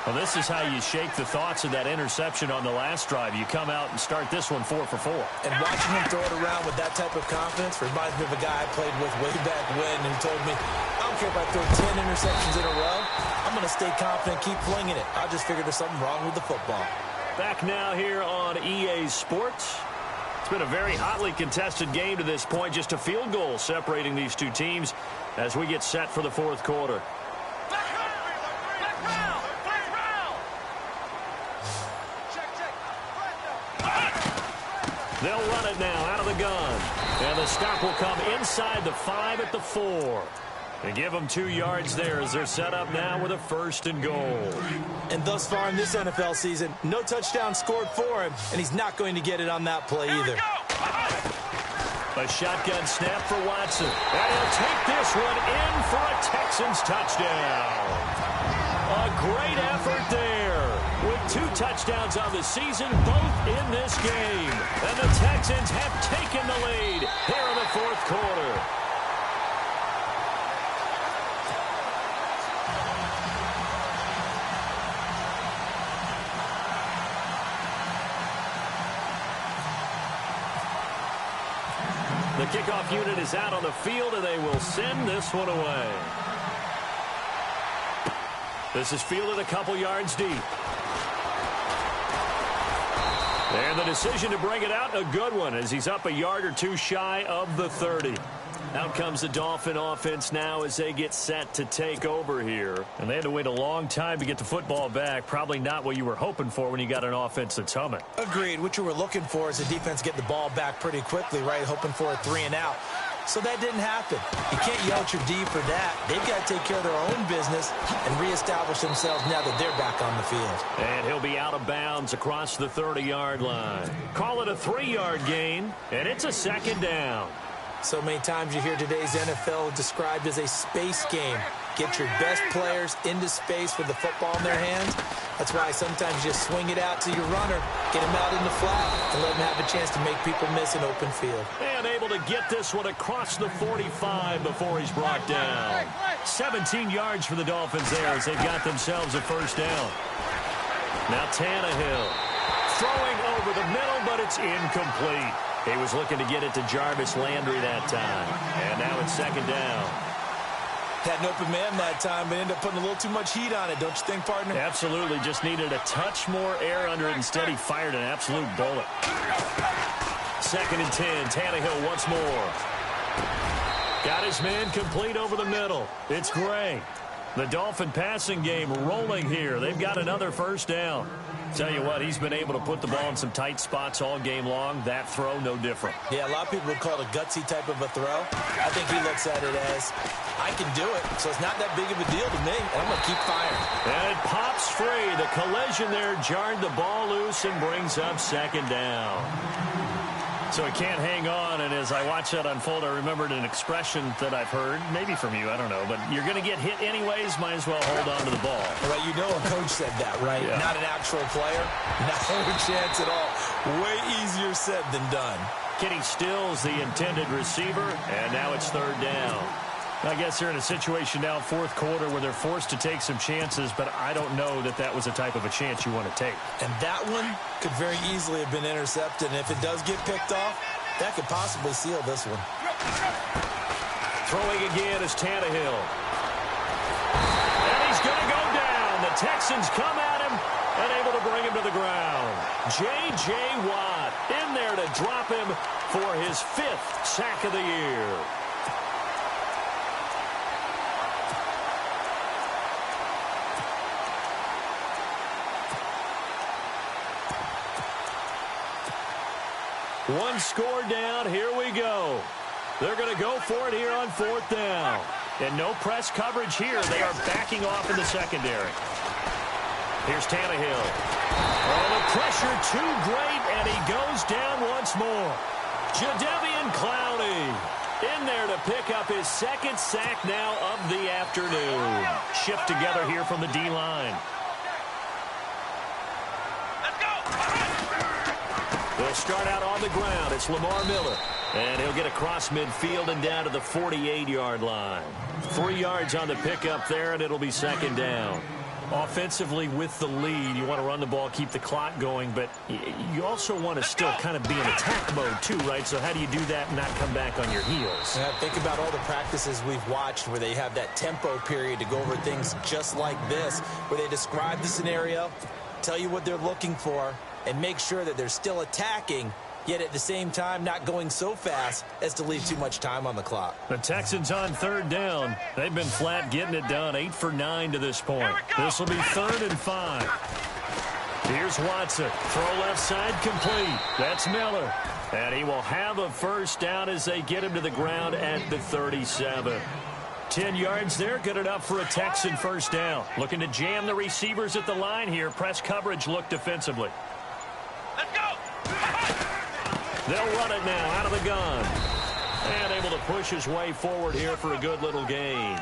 Well, this is how you shake the thoughts of that interception on the last drive. You come out and start this one 4 for 4. And watching him throw it around with that type of confidence reminds me of a guy I played with way back when, and he told me, I don't care if I throw 10 interceptions in a row. I'm going to stay confident, keep flinging it. I just figured there's something wrong with the football. Back now here on EA Sports. It's been a very hotly contested game to this point. Just a field goal separating these two teams as we get set for the fourth quarter. They'll run it now out of the gun. And the stop will come inside the 5 at the 4. They give them 2 yards there as they're set up now with a first and goal. And thus far in this NFL season, no touchdown scored for him, and he's not going to get it on that play either. A shotgun snap for Watson. And he'll take this one in for a Texans touchdown. A great effort there. With 2 touchdowns on the season, both in this game. And the Texans have taken the lead here in the fourth quarter. The kickoff unit is out on the field, and they will send this one away. This is fielded a couple yards deep. And the decision to bring it out, a good one, as he's up a yard or 2 shy of the 30. Out comes the Dolphin offense now as they get set to take over here. And they had to wait a long time to get the football back. Probably not what you were hoping for when you got an offense that's humming. Agreed. What you were looking for is the defense get the ball back pretty quickly, right? Hoping for a 3 and out. So that didn't happen. You can't yell at your D for that. They've got to take care of their own business and reestablish themselves now that they're back on the field. And he'll be out of bounds across the 30-yard line. Call it a 3-yard gain, and it's a second down. So many times you hear today's NFL described as a space game. Get your best players into space with the football in their hands. That's why sometimes you just swing it out to your runner, get him out in the flat, and let him have a chance to make people miss an open field. And able to get this one across the 45 before he's brought down. 17 yards for the Dolphins there as they've got themselves a first down. Now Tannehill throwing over the middle, but it's incomplete. He was looking to get it to Jarvis Landry that time. And now it's second down. Had an open man that time, but ended up putting a little too much heat on it, don't you think, partner? Absolutely. Just needed a touch more air under it. Instead, he fired an absolute bullet. Second and 10. Tannehill once more. Got his man complete over the middle. It's Gray. The Dolphin passing game rolling here. They've got another first down. Tell you what, he's been able to put the ball in some tight spots all game long. That throw, no different. Yeah, a lot of people would call it a gutsy type of a throw. I think he looks at it as, I can do it, so it's not that big of a deal to me, and I'm going to keep firing. And it pops free. The collision there jarred the ball loose and brings up second down. So he can't hang on, and as I watch that unfold, I remembered an expression that I've heard, maybe from you, I don't know, but you're going to get hit anyways, might as well hold on to the ball. Well, you know a coach said that, right? Yeah. Not an actual player. Not a chance at all. Way easier said than done. Kenny Stills, the intended receiver, and now it's third down. I guess they're in a situation now, fourth quarter, where they're forced to take some chances, but I don't know that that was a type of a chance you want to take. And that one could very easily have been intercepted, and if it does get picked off, that could possibly seal this one. Throwing again is Tannehill. And he's going to go down. The Texans come at him and able to bring him to the ground. J.J. Watt in there to drop him for his 5th sack of the year. One score down. Here we go. They're going to go for it here on fourth down. And no press coverage here. They are backing off in the secondary. Here's Tannehill. Oh, the pressure too great, and he goes down once more. Jadeveon Clowney in there to pick up his 2nd sack now of the afternoon. Shift together here from the D-line. They'll start out on the ground. It's Lamar Miller. And he'll get across midfield and down to the 48-yard line. 3 yards on the pickup there, and it'll be second down. Offensively with the lead, you want to run the ball, keep the clock going, but you also want to still kind of be in attack mode too, right? So how do you do that and not come back on your heels? Yeah, think about all the practices we've watched where they have that tempo period to go over things just like this, where they describe the scenario, tell you what they're looking for, and make sure that they're still attacking, yet at the same time not going so fast as to leave too much time on the clock. The Texans on third down. They've been flat getting it done. 8 for 9 to this point. This will be 3rd and 5. Here's Watson. Throw left side complete. That's Miller. And he will have a first down as they get him to the ground at the 37. 10 yards there, good enough for a Texan first down. Looking to jam the receivers at the line here. Press coverage look defensively. Let's go! They'll run it now out of the gun. And able to push his way forward here for a good little gain.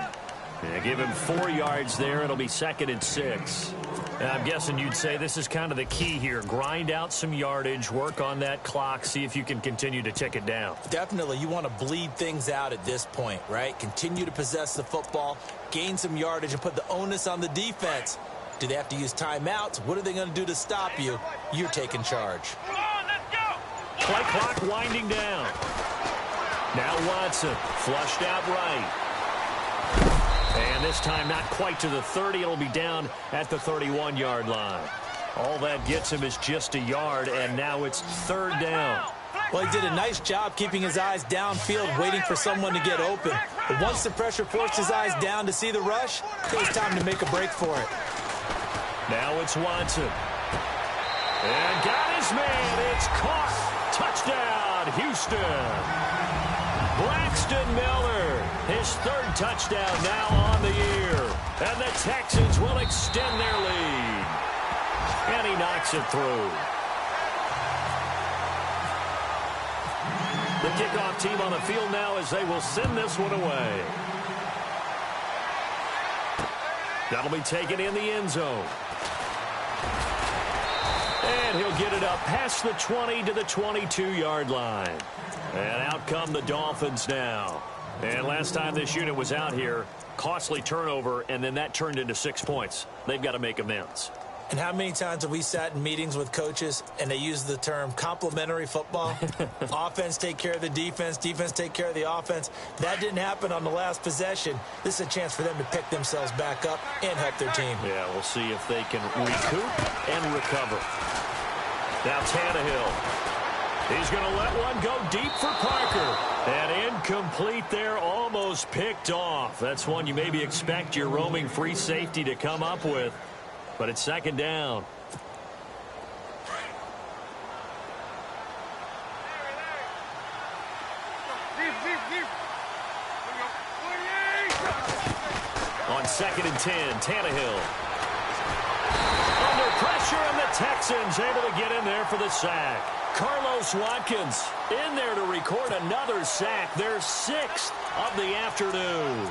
Yeah, give him 4 yards there. It'll be 2nd and 6. And I'm guessing you'd say this is kind of the key here. Grind out some yardage, work on that clock, see if you can continue to tick it down. Definitely, you want to bleed things out at this point, right? Continue to possess the football, gain some yardage, and put the onus on the defense. Do they have to use timeouts? What are they going to do to stop you? You're taking charge. Come on, let's go! Play clock winding down. Now Watson, flushed out right. And this time not quite to the 30. It'll be down at the 31-yard line. All that gets him is just a yard, and now it's 3rd down. Well, he did a nice job keeping his eyes downfield, waiting for someone to get open. But once the pressure forced his eyes down to see the rush, it was time to make a break for it. Now it's Watson. And got his man. It's caught. Touchdown, Houston. Braxton Miller, his 3rd touchdown now on the year. And the Texans will extend their lead. And he knocks it through. The kickoff team on the field now as they will send this one away. That'll be taken in the end zone. And he'll get it up past the 20 to the 22-yard line. And out come the Dolphins now. And last time this unit was out here, costly turnover, and then that turned into 6 points. They've got to make amends. And how many times have we sat in meetings with coaches and they use the term complementary football? Offense take care of the defense, defense take care of the offense. That didn't happen on the last possession. This is a chance for them to pick themselves back up and help their team. Yeah, we'll see if they can recoup and recover. Now Tannehill. He's going to let one go deep for Parker. And incomplete there, almost picked off. That's one you maybe expect your roaming free safety to come up with. But it's 2nd down. On 2nd and 10, Tannehill. Under pressure, and the Texans able to get in there for the sack. Carlos Watkins in there to record another sack, their 6th of the afternoon.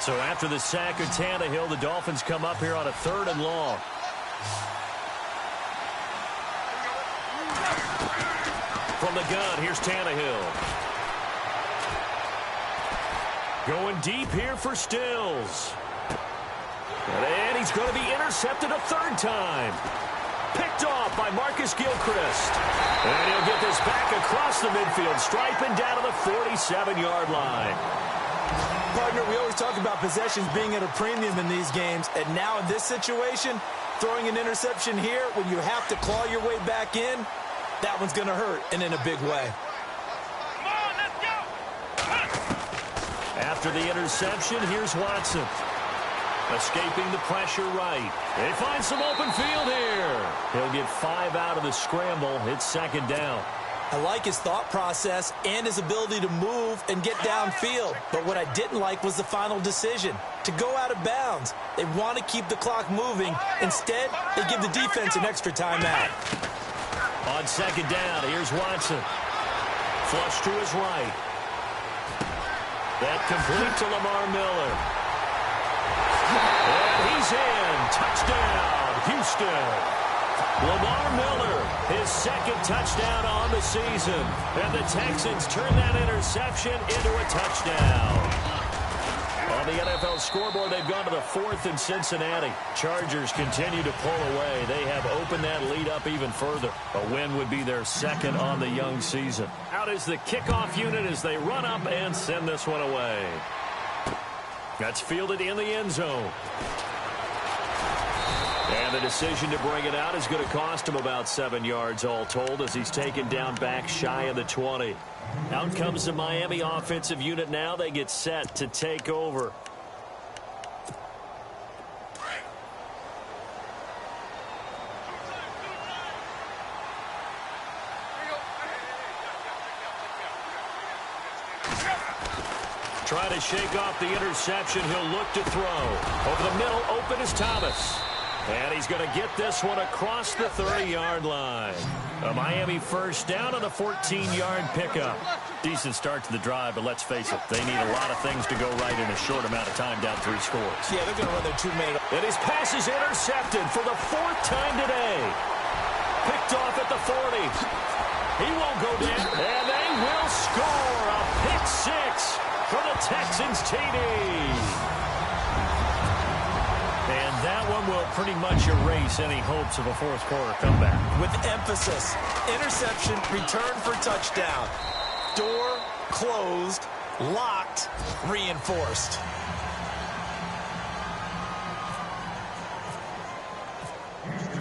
So after the sack of Tannehill, the Dolphins come up here on a 3rd and long. From the gun, here's Tannehill. Going deep here for Stills. And he's going to be intercepted a 3rd time. Picked off by Marcus Gilchrist. And he'll get this back across the midfield, striping down to the 47-yard line. Partner, we always talk about possessions being at a premium in these games, and now in this situation, throwing an interception here when you have to claw your way back in, that one's going to hurt, and in a big way. Come on, let's go. After the interception, here's Watson. Escaping the pressure right. They find some open field here. He'll get 5 out of the scramble. It's 2nd down. I like his thought process and his ability to move and get downfield. But what I didn't like was the final decision, to go out of bounds. They want to keep the clock moving. Instead, they give the defense an extra timeout. On 2nd down, here's Watson. Flush to his right. That complete to Lamar Miller. And he's in. Touchdown, Houston. Lamar Miller, his 2nd touchdown on the season. And the Texans turn that interception into a touchdown. On the NFL scoreboard, they've gone to the 4th in Cincinnati. Chargers continue to pull away. They have opened that lead up even further. A win would be their 2nd on the young season. Out is the kickoff unit as they run up and send this one away. That's fielded in the end zone. And the decision to bring it out is going to cost him about 7 yards all told as he's taken down back shy of the 20. Out comes the Miami offensive unit now. They get set to take over. Try to shake off the interception. He'll look to throw. Over the middle, open is Thomas. And he's going to get this one across the 30-yard line. A Miami 1st down on a 14-yard pickup. Decent start to the drive, but let's face it, they need a lot of things to go right in a short amount of time, down 3 scores. Yeah, they're going to run their 2-minute. And his pass is intercepted for the 4th time today. Picked off at the 40. He won't go down. And they will score a pick 6 for the Texans TD. And that one will pretty much erase any hopes of a 4th quarter comeback. With emphasis, interception, return for touchdown. Door closed, locked, reinforced.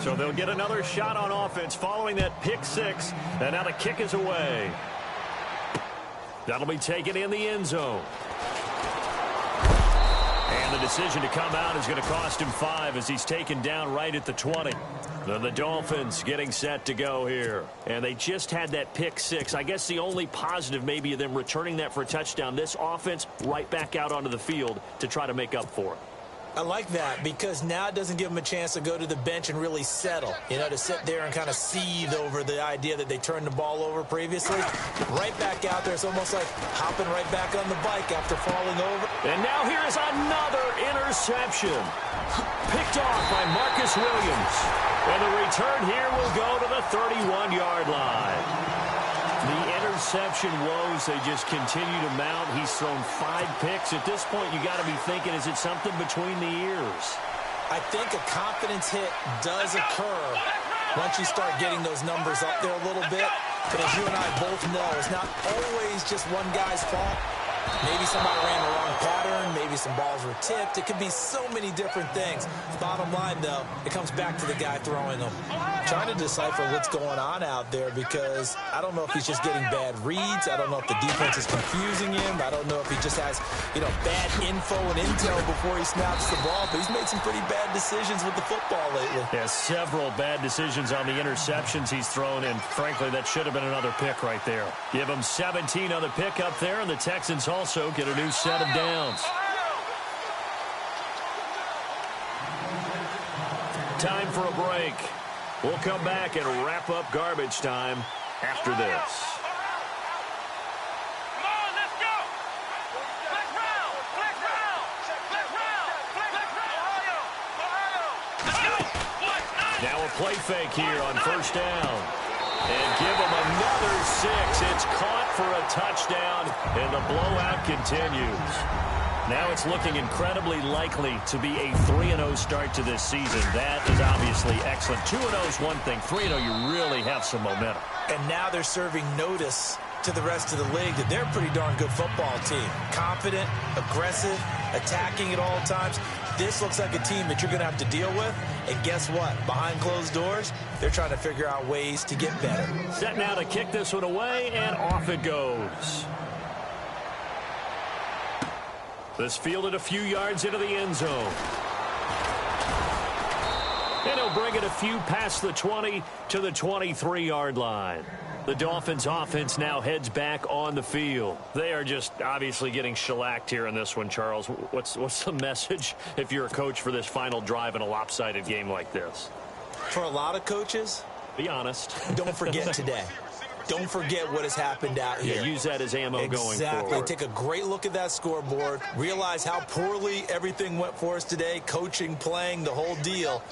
So they'll get another shot on offense following that pick 6. And now the kick is away. That'll be taken in the end zone. And the decision to come out is going to cost him 5 as he's taken down right at the 20. Then the Dolphins getting set to go here. And they just had that pick 6. I guess the only positive maybe of them returning that for a touchdown. This offense right back out onto the field to try to make up for it. I like that because now it doesn't give them a chance to go to the bench and really settle. You know, to sit there and kind of seethe over the idea that they turned the ball over previously. Right back out there. It's almost like hopping right back on the bike after falling over. And now here is another interception. Picked off by Marcus Williams. And the return here will go to the 31-yard line. The interception woes, they just continue to mount. He's thrown 5 picks. At this point, you got to be thinking, is it something between the ears? I think a confidence hit does occur once you start getting those numbers up there a little bit. But as you and I both know, it's not always just one guy's fault. Maybe somebody ran the wrong pattern. Maybe some balls were tipped. It could be so many different things. Bottom line, though, it comes back to the guy throwing them. Trying to decipher what's going on out there because I don't know if he's just getting bad reads. I don't know if the defense is confusing him. I don't know if he just has, bad info and intel before he snaps the ball. But he's made some pretty bad decisions with the football lately. Yeah, several bad decisions on the interceptions he's thrown, and frankly, that should have been another pick right there. Give him 17 on the pick up there, and the Texans also get a new set of downs. Time for a break. We'll come back and wrap up garbage time after this. Now a play fake here on first down. And give them another 6. It's caught for a touchdown, and the blowout continues. Now it's looking incredibly likely to be a 3-0 start to this season. That is obviously excellent. 2-0 is one thing. 3-0, you really have some momentum. And now they're serving notice to the rest of the league that they're a pretty darn good football team. Confident, aggressive, attacking at all times. This looks like a team that you're going to have to deal with. And guess what? Behind closed doors, they're trying to figure out ways to get better. Set now to kick this one away, and off it goes. This fielded a few yards into the end zone. And he'll bring it a few past the 20 to the 23-yard line. The Dolphins offense now heads back on the field. They are just obviously getting shellacked here in this one, Charles. What's the message if you're a coach for this final drive in a lopsided game like this? For a lot of coaches, be honest. Don't forget today. Don't forget what has happened out here. Yeah, use that as ammo going forward. Exactly. Take a great look at that scoreboard. Realize how poorly everything went for us today. Coaching, playing, the whole deal.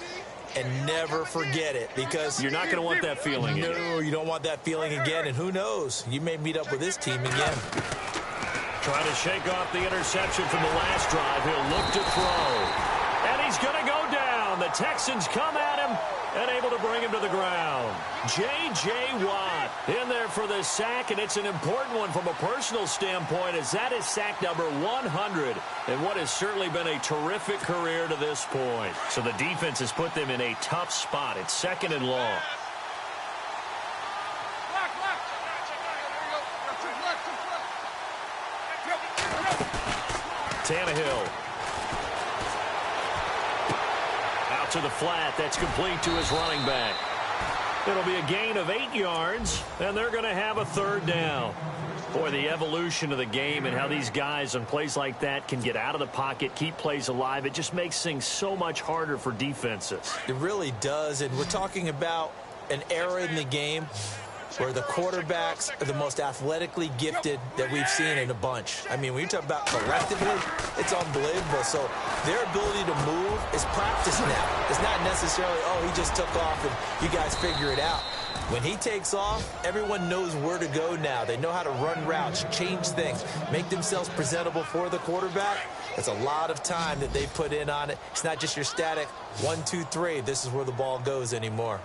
And never forget it, because you're not going to want that feeling. No, you don't want that feeling again. And who knows? You may meet up with this team again. Trying to shake off the interception from the last drive. He'll look to throw. And he's going to go down. The Texans come at him and able to bring him to the ground. J.J. Watt in there for the sack, and it's an important one from a personal standpoint, as that is sack number 100 in what has certainly been a terrific career to this point. So the defense has put them in a tough spot. It's 2nd and long. Tannehill. Out to the flat. That's complete to his running back. It'll be a gain of 8 yards, and they're going to have a 3rd down. Boy, the evolution of the game and how these guys on plays like that can get out of the pocket, keep plays alive, it just makes things so much harder for defenses. It really does, and we're talking about an era in the game where the quarterbacks are the most athletically gifted that we've seen in a bunch. I mean, when you talk about collectively, it's unbelievable. So their ability to move is practice now. It's not necessarily, oh, he just took off and you guys figure it out. When he takes off, everyone knows where to go now. They know how to run routes, change things, make themselves presentable for the quarterback. It's a lot of time that they put in on it. It's not just your static 1, 2, 3. This is where the ball goes anymore.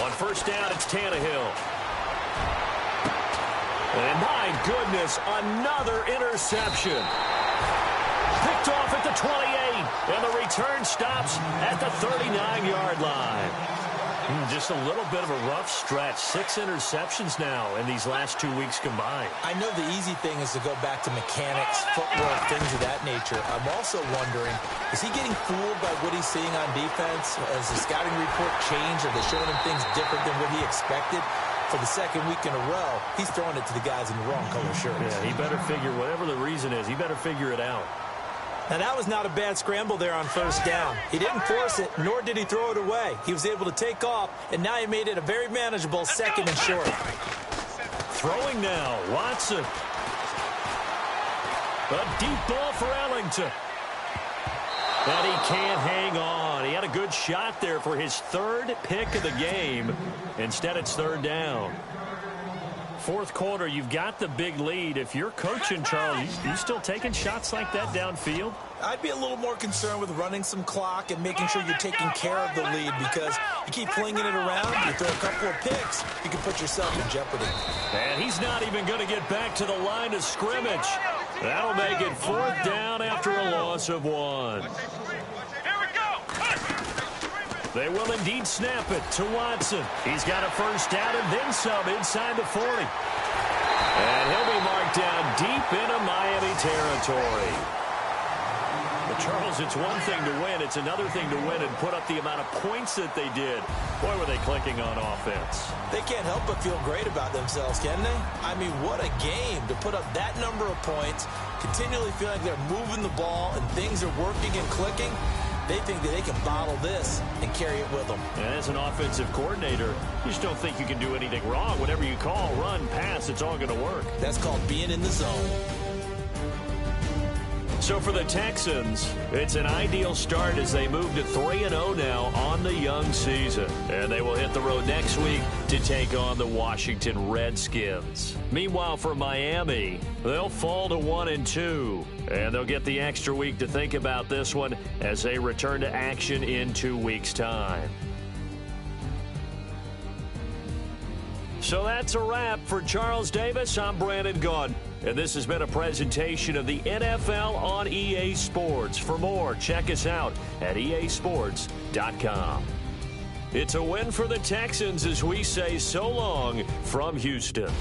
On first down, it's Tannehill. And my goodness, another interception. Picked off at the 28, and the return stops at the 39-yard line. Just a little bit of a rough stretch. 6 interceptions now in these last 2 weeks combined. I know the easy thing is to go back to mechanics, footwork, things of that nature. I'm also wondering, is he getting fooled by what he's seeing on defense? Has the scouting report changed? Are they showing him things different than what he expected? For the 2nd week in a row, he's throwing it to the guys in the wrong color shirts. Yeah, he better figure, whatever the reason is, he better figure it out. Now, that was not a bad scramble there on first down. He didn't force it, nor did he throw it away. He was able to take off, and now he made it a very manageable 2nd and short. Throwing now, Watson. A deep ball for Ellington. And he can't hang on. He had a good shot there for his 3rd pick of the game. Instead, it's 3rd down. 4th quarter, you've got the big lead. If you're coaching, Charles, you still taking shots like that downfield? I'd be a little more concerned with running some clock and making sure you're taking care of the lead, because you keep flinging it around, you throw a couple of picks, you can put yourself in jeopardy. And he's not even going to get back to the line of scrimmage. That'll make it 4th down after a loss of 1. They will indeed snap it to Watson. He's got a first down and then some inside the 40. And he'll be marked down deep into Miami territory. But Charles, it's one thing to win. It's another thing to win and put up the amount of points that they did. Boy, were they clicking on offense. They can't help but feel great about themselves, can they? I mean, what a game to put up that number of points, continually feeling like they're moving the ball and things are working and clicking, they think that they can bottle this and carry it with them. And as an offensive coordinator, you just don't think you can do anything wrong. Whatever you call, run, pass, it's all going to work. That's called being in the zone. So for the Texans, it's an ideal start as they move to 3-0 now on the young season. And they will hit the road next week to take on the Washington Redskins. Meanwhile, for Miami, they'll fall to 1-2. And they'll get the extra week to think about this one as they return to action in 2 weeks' time. So that's a wrap. For Charles Davis, I'm Brandon Gaudin. And this has been a presentation of the NFL on EA Sports. For more, check us out at easports.com. It's a win for the Texans as we say so long from Houston.